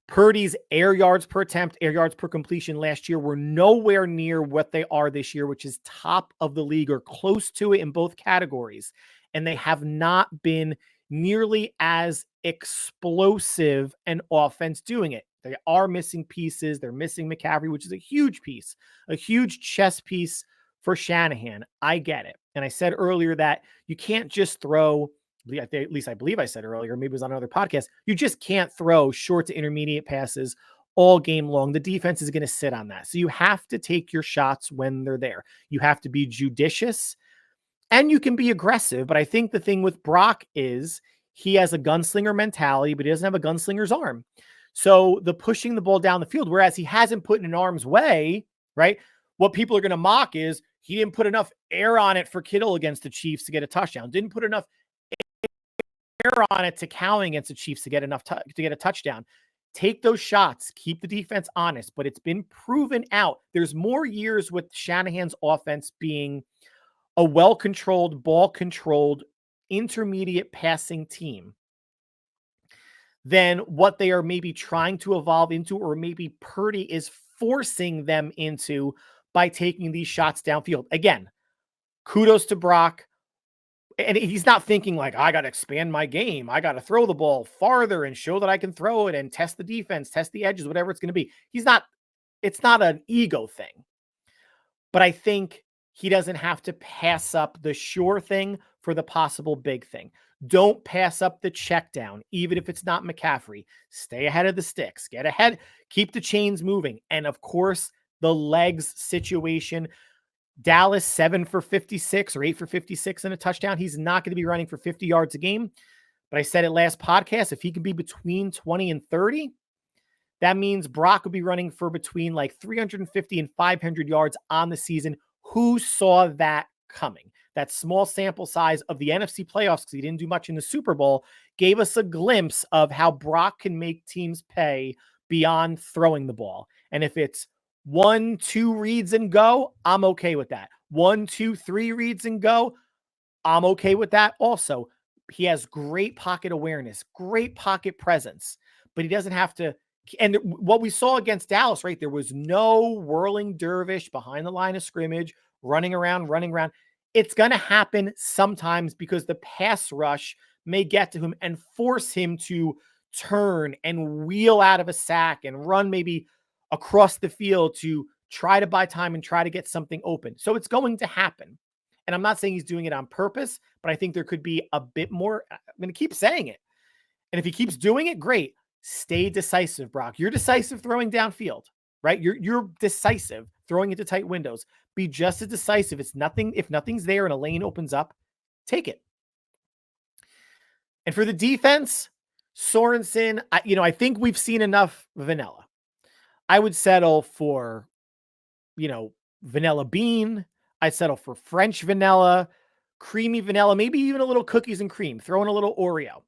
Purdy's air yards per attempt, air yards per completion last year were nowhere near what they are this year, which is top of the league or close to it in both categories. And they have not been nearly as explosive an offense doing it. They are missing pieces. They're missing McCaffrey, which is a huge piece, a huge chess piece for Shanahan. I get it. And I said earlier that you can't just throw, at least I believe I said earlier, maybe it was on another podcast, you just can't throw short to intermediate passes all game long. The defense is going to sit on that. So you have to take your shots when they're there. You have to be judicious and you can be aggressive. But I think the thing with Brock is he has a gunslinger mentality, but he doesn't have a gunslinger's arm. So the pushing the ball down the field, whereas he hasn't put in arm's way, right? What people are going to mock is he didn't put enough air on it for Kittle against the Chiefs to get a touchdown. Didn't put enough air on it to Cowan against the Chiefs to get enough to get a touchdown. Take those shots, keep the defense honest, but it's been proven out. There's more years with Shanahan's offense being a well-controlled, ball-controlled, intermediate passing team than what they are maybe trying to evolve into, or maybe Purdy is forcing them into by taking these shots downfield. Again, kudos to Brock. And he's not thinking like, I got to expand my game. I got to throw the ball farther and show that I can throw it and test the defense, test the edges, whatever it's going to be. It's not an ego thing. But I think he doesn't have to pass up the sure thing for the possible big thing. Don't pass up the check down, even if it's not McCaffrey. Stay ahead of the sticks. Get ahead. Keep the chains moving. And of course, the legs situation. Dallas 7 for 56 or 8 for 56 and a touchdown. He's not going to be running for 50 yards a game. But I said it last podcast, if he can be between 20 and 30, that means Brock will be running for between like 350 and 500 yards on the season. Who saw that coming? That small sample size of the NFC playoffs, because he didn't do much in the Super Bowl, gave us a glimpse of how Brock can make teams pay beyond throwing the ball. And if it's 1, 2 reads and go, I'm okay with that. 1, 2, 3 reads and go, I'm okay with that also. He has great pocket awareness, great pocket presence, but he doesn't have to. And what we saw against Dallas, right? There was no whirling dervish behind the line of scrimmage, running around. It's going to happen sometimes because the pass rush may get to him and force him to turn and wheel out of a sack and run maybe across the field to try to buy time and try to get something open. So it's going to happen. And I'm not saying he's doing it on purpose, but I think there could be a bit more. I'm going to keep saying it. And if he keeps doing it, great. Stay decisive, Brock. You're decisive throwing downfield, right? You're decisive throwing into tight windows. Be just as decisive. If nothing's there and a lane opens up, take it. And for the defense, Sorensen, I think we've seen enough vanilla. I would settle for, vanilla bean. I'd settle for French vanilla, creamy vanilla, maybe even a little cookies and cream, throw in a little Oreo.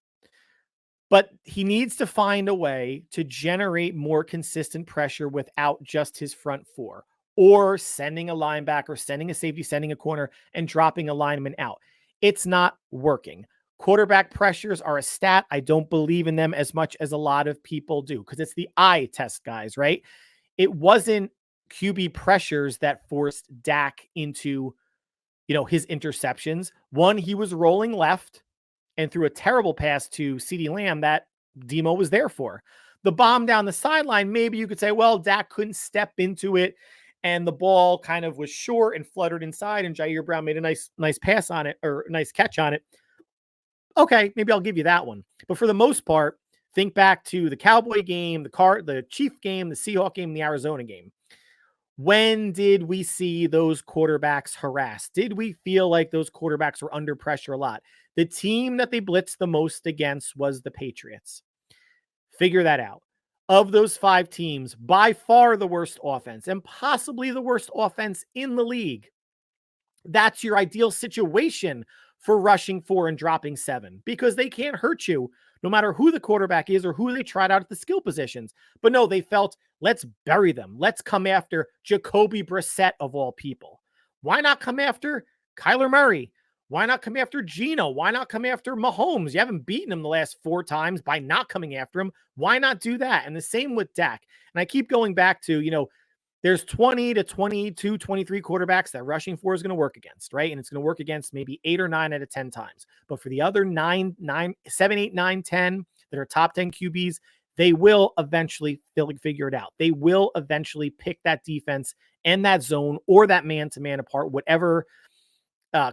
But he needs to find a way to generate more consistent pressure without just his front four, or sending a linebacker, sending a safety, sending a corner, and dropping a lineman out. It's not working. Quarterback pressures are a stat. I don't believe in them as much as a lot of people do, because it's the eye test, guys, right? It wasn't QB pressures that forced Dak into, his interceptions. One, he was rolling left and threw a terrible pass to CeeDee Lamb that Demo was there for. The bomb down the sideline, maybe you could say, well, Dak couldn't step into it and the ball kind of was short and fluttered inside, and Jair Brown made a nice pass on it, or a nice catch on it. Okay, maybe I'll give you that one. But for the most part, think back to the Cowboy game, the Chief game, the Seahawk game, the Arizona game. When did we see those quarterbacks harassed? Did we feel like those quarterbacks were under pressure a lot? The team that they blitzed the most against was the Patriots. Figure that out. Of those 5 teams, by far the worst offense, and possibly the worst offense in the league. That's your ideal situation for rushing 4 and dropping 7, because they can't hurt you no matter who the quarterback is or who they tried out at the skill positions. But no, they felt, let's bury them. Let's come after Jacoby Brissett of all people. Why not come after Kyler Murray? Why not come after Geno? Why not come after Mahomes? You haven't beaten him the last 4 times by not coming after him. Why not do that? And the same with Dak. And I keep going back to, there's 20 to 22, 23 quarterbacks that rushing for is going to work against, right? And it's going to work against maybe 8 or 9 out of 10 times. But for the other 7, 8, 9, 10 that are top 10 QBs, they will eventually figure it out. They will eventually pick that defense and that zone or that man-to-man apart, whatever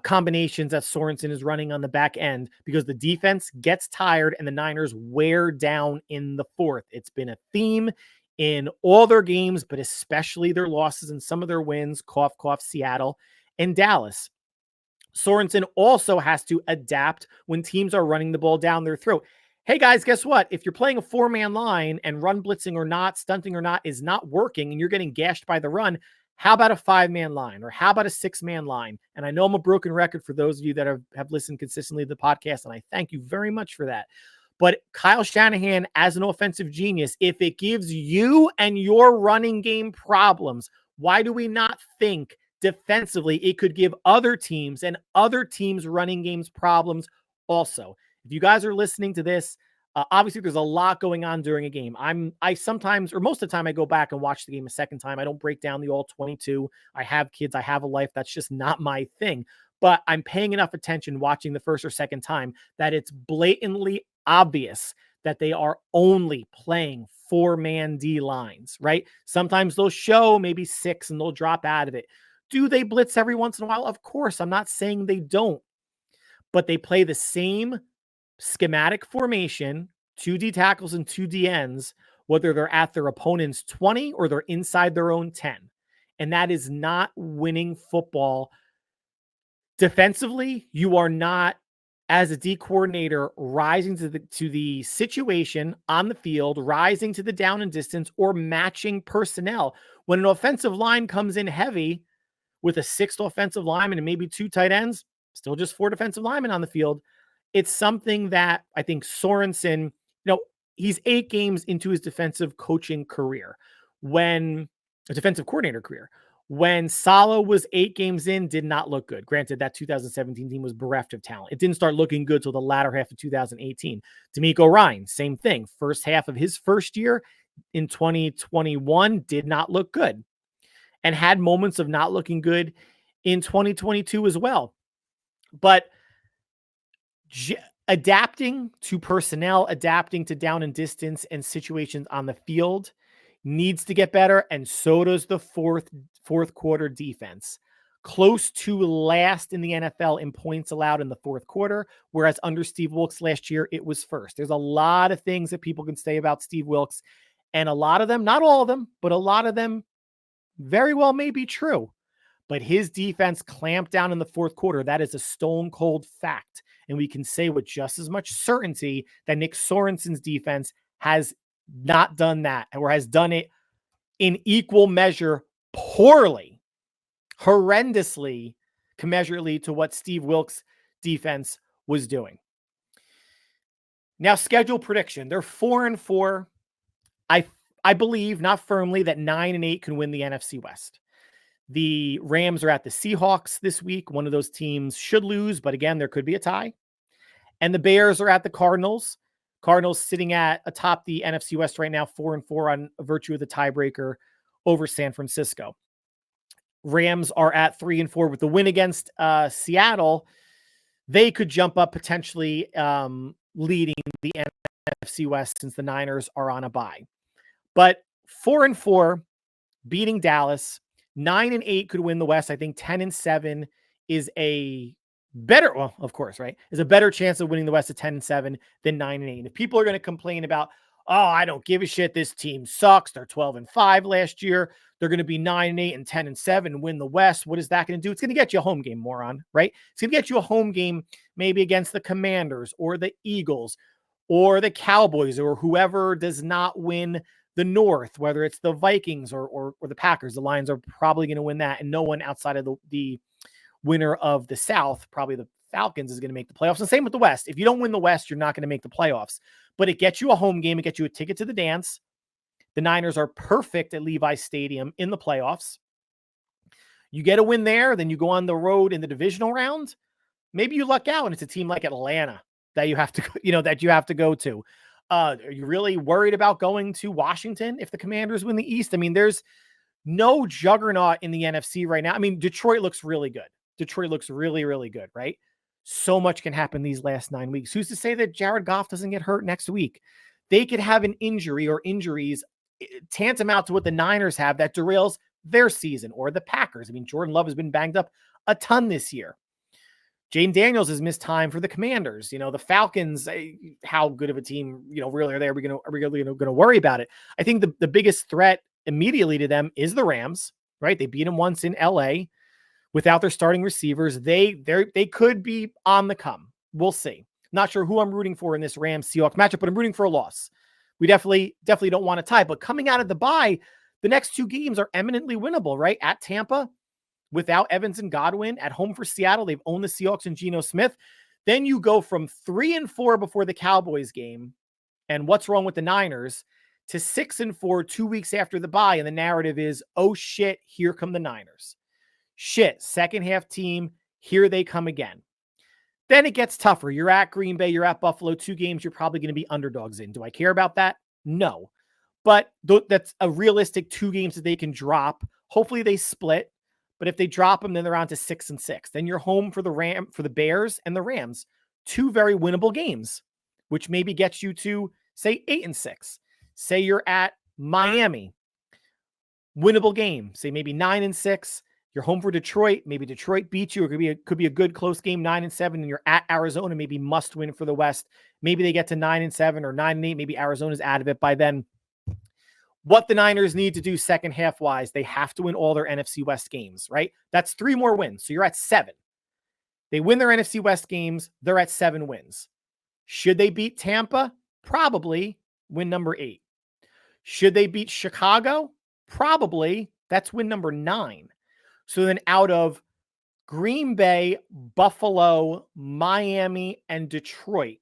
combinations that Sorensen is running on the back end, because the defense gets tired and the Niners wear down in the fourth. It's been a theme in all their games, but especially their losses and some of their wins, cough, cough, Seattle and Dallas. Sorensen also has to adapt when teams are running the ball down their throat. Hey guys, guess what? If you're playing a 4-man line and run blitzing or not, stunting or not is not working and you're getting gashed by the run, how about a 5-man line or how about a 6-man line? And I know I'm a broken record for those of you that have listened consistently to the podcast, and I thank you very much for that. But Kyle Shanahan, as an offensive genius, if it gives you and your running game problems, why do we not think defensively it could give other teams and other teams' running games problems also? If you guys are listening to this, obviously there's a lot going on during a game. I sometimes, or most of the time, I go back and watch the game a second time. I don't break down the all 22. I have kids. I have a life. That's just not my thing. But I'm paying enough attention watching the first or second time that it's blatantly obvious that they are only playing 4-man D lines, right? Sometimes they'll show maybe 6 and they'll drop out of it. Do they blitz every once in a while? Of course. I'm not saying they don't, but they play the same schematic formation, 2 D tackles and 2 D ends, whether they're at their opponent's 20 or they're inside their own 10. And that is not winning football. Defensively, you are not, as a D coordinator, rising to the situation on the field, rising to the down and distance, or matching personnel. When an offensive line comes in heavy with a 6th offensive lineman and maybe 2 tight ends, still just 4 defensive linemen on the field, it's something that I think Sorensen, he's 8 games into his defensive coaching career, when a defensive coordinator career. When Saleh was 8 games in, did not look good. Granted, that 2017 team was bereft of talent. It didn't start looking good till the latter half of 2018. D'Amico Ryan, same thing. First half of his first year in 2021 did not look good and had moments of not looking good in 2022 as well. But adapting to personnel, adapting to down and distance and situations on the field needs to get better, and so does the fourth quarter defense. Close to last in the NFL in points allowed in the fourth quarter, whereas under Steve Wilks last year, it was first. There's a lot of things that people can say about Steve Wilks, and a lot of them, not all of them, but a lot of them very well may be true. But his defense clamped down in the fourth quarter. That is a stone cold fact. And we can say with just as much certainty that Nick Sorensen's defense has not done that, or has done it in equal measure poorly, horrendously, commensurately to what Steve Wilks' defense was doing. Now, schedule prediction. They're 4-4. I believe, not firmly, that 9-8 can win the NFC West. The Rams are at the Seahawks this week. One of those teams should lose, but again, there could be a tie. And the Bears are at the Cardinals. Cardinals sitting at atop the NFC West right now, 4-4 on virtue of the tiebreaker over San Francisco. Rams are at 3-4 with the win against Seattle. They could jump up, potentially leading the NFC West, since the Niners are on a bye. But 4-4, beating Dallas. 9-8 could win the West. I think 10-7 is a better, well, of course, right? Is a better chance of winning the West at 10-7 than 9-8. If people are going to complain about, oh, I don't give a shit, this team sucks, they're 12-5 last year, they're going to be 9-8 and 10-7 and win the West, what is that going to do? It's going to get you a home game, moron, right? It's going to get you a home game, maybe against the Commanders or the Eagles or the Cowboys or whoever does not win the North, whether it's the Vikings or the Packers. The Lions are probably going to win that, and no one outside of the winner of the South, probably the Falcons, is going to make the playoffs. And same with the West. If you don't win the West, you're not going to make the playoffs. But it gets you a home game. It gets you a ticket to the dance. The Niners are perfect at Levi's Stadium in the playoffs. You get a win there, then you go on the road in the divisional round. Maybe you luck out and it's a team like Atlanta that you have to go to. Are you really worried about going to Washington if the Commanders win the East? I mean, there's No juggernaut in the NFC right now. I mean, Detroit looks really good. Detroit looks really, really good, right? So much can happen these last 9 weeks. Who's to say that Jared Goff doesn't get hurt next week? They could have an injury or injuries tantamount to what the Niners have that derails their season, or the Packers. I mean, Jordan Love has been banged up a ton this year. Jane Daniels has missed time for the Commanders. The Falcons, how good of a team, really are they? Are we going to worry about it? I think the biggest threat immediately to them is the Rams, right? They beat them once in LA without their starting receivers. They could be on the come. We'll see. Not sure who I'm rooting for in this Rams Seahawks matchup, but I'm rooting for a loss. We definitely don't want to tie, but coming out of the bye, the next 2 games are eminently winnable, right? At Tampa, without Evans and Godwin, at home for Seattle. They've owned the Seahawks and Geno Smith. Then you go from 3-4 before the Cowboys game, and what's wrong with the Niners, to 6-4 2 weeks after the bye. And the narrative is, oh shit, here come the Niners. Shit, second half team, here they come again. Then it gets tougher. You're at Green Bay, you're at Buffalo, 2 games you're probably going to be underdogs in. Do I care about that? No. But that's a realistic 2 games that they can drop. Hopefully they split. But if they drop them, then they're on to 6-6. Then you're home for the Bears and the Rams. 2 very winnable games, which maybe gets you to, say, 8-6. Say you're at Miami. Winnable game. Say maybe 9-6. You're home for Detroit. Maybe Detroit beats you. It could be a good close game, 9-7, and you're at Arizona. Maybe must win for the West. Maybe they get to 9-7 or 9-8. Maybe Arizona's out of it by then. What the Niners need to do second half wise, they have to win all their NFC West games, right? That's 3 more wins. So you're at 7. They win their NFC West games. They're at 7 wins. Should they beat Tampa? Probably. Win number 8. Should they beat Chicago? Probably. That's win number 9. So then out of Green Bay, Buffalo, Miami, and Detroit,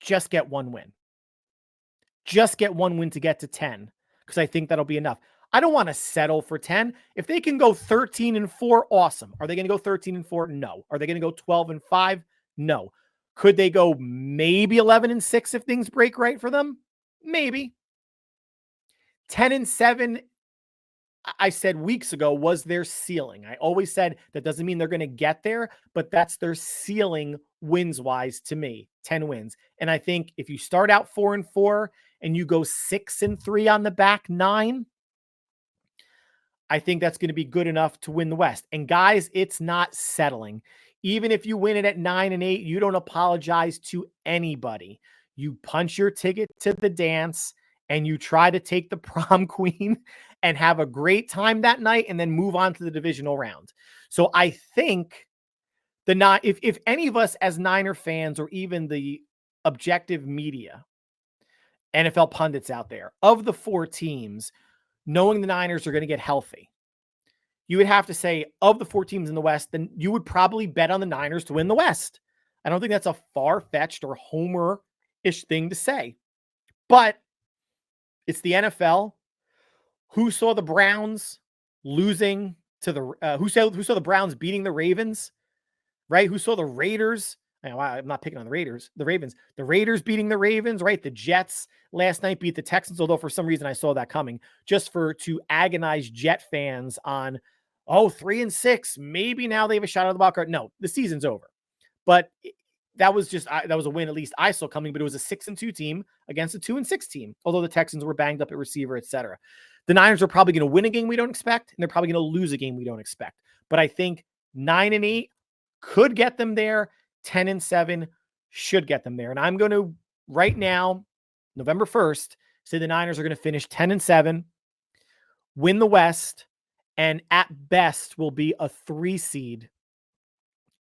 just get 1 win. Just get 1 win to get to 10, because I think that'll be enough. I don't want to settle for 10. If they can go 13-4, awesome. Are they going to go 13-4? No. Are they going to go 12-5? No. Could they go maybe 11-6 if things break right for them? Maybe. 10-7, I said weeks ago, was their ceiling. I always said that doesn't mean they're going to get there, but that's their ceiling wins-wise to me, 10 wins. And I think if you start out 4-4 and you go 6-3 on the back 9, I think that's going to be good enough to win the West. And guys, it's not settling. Even if you win it at 9-8, you don't apologize to anybody. You punch your ticket to the dance and you try to take the prom queen and have a great time that night and then move on to the divisional round. So I think if any of us as Niner fans, or even the objective media, NFL pundits out there, of the 4 teams, knowing the Niners are going to get healthy, you would have to say, of the 4 teams in the West, then you would probably bet on the Niners to win the West. I don't think that's a far-fetched or homer-ish thing to say. But it's the NFL. Who saw the Browns losing to the who saw the Browns beating the Ravens, right? Who saw the Raiders? I'm not picking on the Raiders, the Ravens. The Raiders beating the Ravens, right? The Jets last night beat the Texans, although for some reason I saw that coming, just to agonize Jet fans on, 3-6. Maybe now they have a shot at the wild card. No, the season's over. But that was a win at least I saw coming, but it was a 6-2 team against a 2-6 team, although the Texans were banged up at receiver, etc. The Niners are probably going to win a game we don't expect, and they're probably going to lose a game we don't expect. But I think 9-8 could get them there. 10-7 should get them there. And I'm going to, right now, November 1st, say the Niners are going to finish 10-7, win the West, and at best will be a 3 seed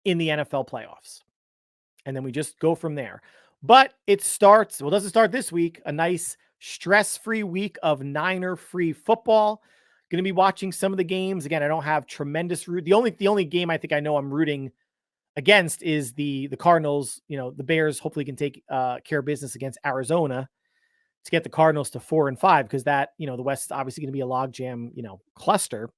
in the NFL playoffs. And then we just go from there. But it doesn't start this week. A nice stress-free week of Niner-free football. Going to be watching some of the games. Again, I don't have tremendous root. The only game I think I know I'm rooting against is the Cardinals. The Bears hopefully can take care of business against Arizona to get the Cardinals to 4-5, because that, the West is obviously going to be a logjam, cluster.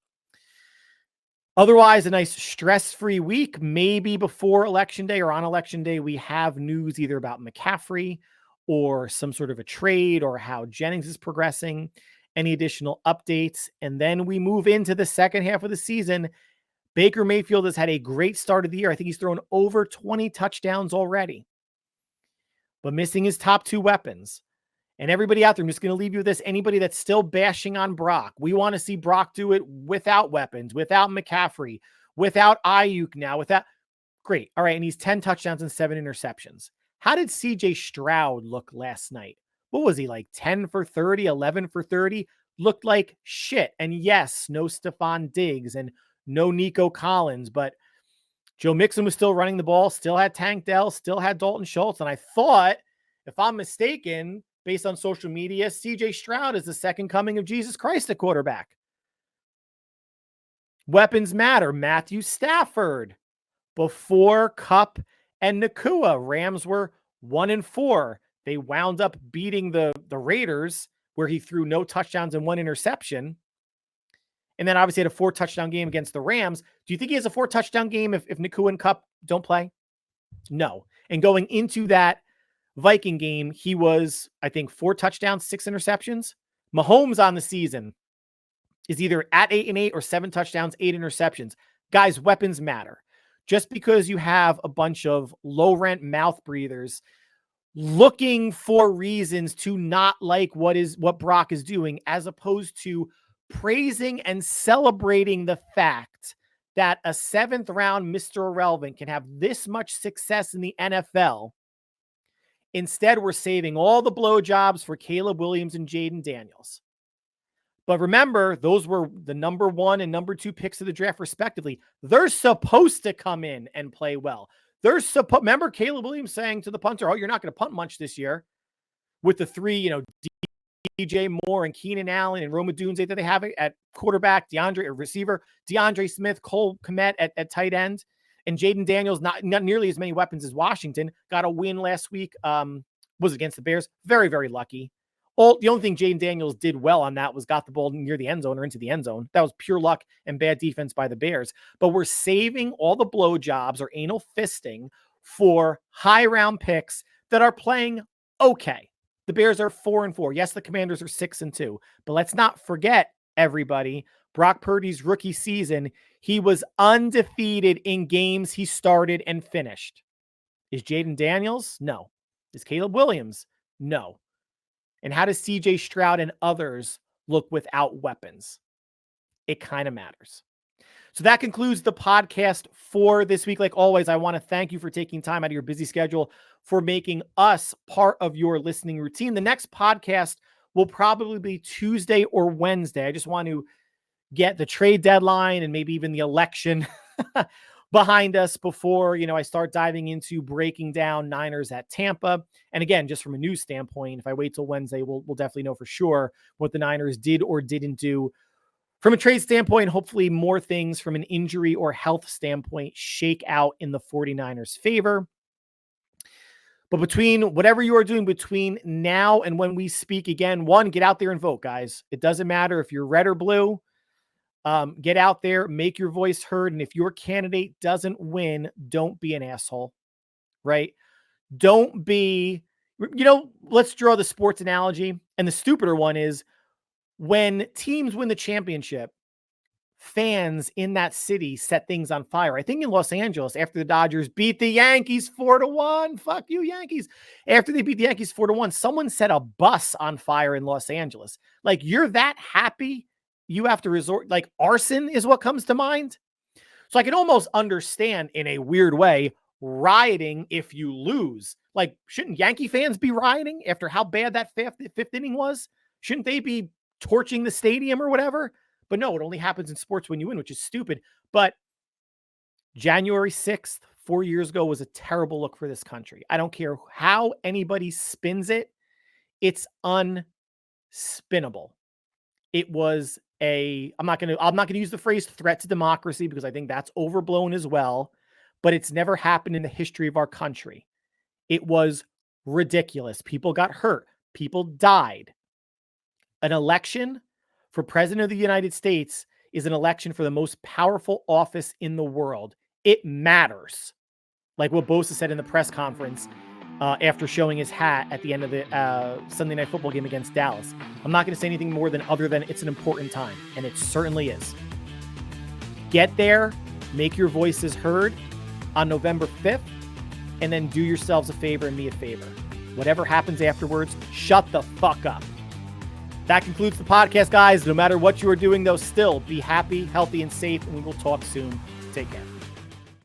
Otherwise, a nice stress-free week. Maybe before Election Day or on Election Day, we have news either about McCaffrey or some sort of a trade or how Jennings is progressing. any additional updates. And then we move into the second half of the season. Baker Mayfield has had a great start of the year. I think he's thrown over 20 touchdowns already, but missing his top two weapons. And everybody out there, I'm just going to leave you with this. Anybody that's still bashing on Brock, we want to see Brock do it without weapons, without McCaffrey, without Ayuk now, without. Great. All right. And he's 10 touchdowns and 7 interceptions. How did CJ Stroud look last night? What was he like? 10 for 30, 11 for 30? Looked like shit. And yes, no Stephon Diggs and no Nico Collins, but Joe Mixon was still running the ball, still had Tank Dell, still had Dalton Schultz. And I thought, if I'm mistaken, based on social media, CJ Stroud is the second coming of Jesus Christ at quarterback. Weapons matter. Matthew Stafford. Before Kupp and Nakua, Rams were 1-4. They wound up beating the Raiders, where he threw no touchdowns and 1 interception. And then obviously had a 4-touchdown game against the Rams. Do you think he has a 4-touchdown game if Nakua and Kupp don't play? No. And going into that Viking game, he was, I think, 4 touchdowns, 6 interceptions. Mahomes on the season is either at 8-8 or 7 touchdowns, 8 interceptions. Guys, weapons matter. Just because you have a bunch of low-rent mouth breathers looking for reasons to not like what Brock is doing, as opposed to praising and celebrating the fact that a 7th-round Mr. Irrelevant can have this much success in the NFL. Instead, we're saving all the blowjobs for Caleb Williams and Jaden Daniels. But remember, those were the number 1 and number 2 picks of the draft, respectively. They're supposed to come in and play well. Remember Caleb Williams saying to the punter, "Oh, you're not going to punt much this year," with the 3, DJ Moore and Keenan Allen and Roma Dunze that they have at quarterback, receiver, DeAndre Smith, Cole Kmet at tight end, and Jaden Daniels, not nearly as many weapons as Washington. Got a win last week. Was against the Bears. Very, very lucky. The only thing Jaden Daniels did well on that was got the ball near the end zone or into the end zone. That was pure luck and bad defense by the Bears. But we're saving all the blowjobs or anal fisting for high round picks that are playing okay. The Bears are 4-4. Yes, the Commanders are 6-2. But let's not forget, everybody, Brock Purdy's rookie season, he was undefeated in games he started and finished. Is Jaden Daniels? No. Is Caleb Williams? No. And how does CJ Stroud and others look without weapons? It kind of matters. So that concludes the podcast for this week. Like always, I want to thank you for taking time out of your busy schedule for making us part of your listening routine. The next podcast will probably be Tuesday or Wednesday. I just want to get the trade deadline and maybe even the election behind us before, I start diving into breaking down Niners at Tampa. And again, just from a news standpoint, if I wait till Wednesday, we'll definitely know for sure what the Niners did or didn't do from a trade standpoint. Hopefully more things from an injury or health standpoint shake out in the 49ers' favor. But between whatever you are doing between now and when we speak again, one, get out there and vote, guys. It doesn't matter if you're red or blue. Get out there, make your voice heard. And if your candidate doesn't win, don't be an asshole, right? Don't be, let's draw the sports analogy. And the stupider one is when teams win the championship, fans in that city set things on fire. I think in Los Angeles, after the Dodgers beat the Yankees 4-1, fuck you, Yankees. After they beat the Yankees 4-1, someone set a bus on fire in Los Angeles. Like, you're that happy, you have to resort, like arson is what comes to mind. So I can almost understand in a weird way rioting if you lose. Like, shouldn't Yankee fans be rioting after how bad that fifth inning was? Shouldn't they be torching the stadium or whatever? But no, it only happens in sports when you win, which is stupid. But January 6th, 4 years ago, was a terrible look for this country. I don't care how anybody spins it. It's unspinnable. It was I'm not going to use the phrase threat to democracy because I think that's overblown as well, but it's never happened in the history of our country. It was ridiculous. People got hurt. People died. An election for president of the United States is an election for the most powerful office in the world. It matters. Like what Bosa said in the press conference, after showing his hat at the end of the Sunday Night Football game against Dallas. I'm not going to say anything more other than it's an important time, and it certainly is. Get there, make your voices heard on November 5th, and then do yourselves a favor and me a favor. Whatever happens afterwards, shut the fuck up. That concludes the podcast, guys. No matter what you are doing, though, still be happy, healthy, and safe, and we will talk soon. Take care.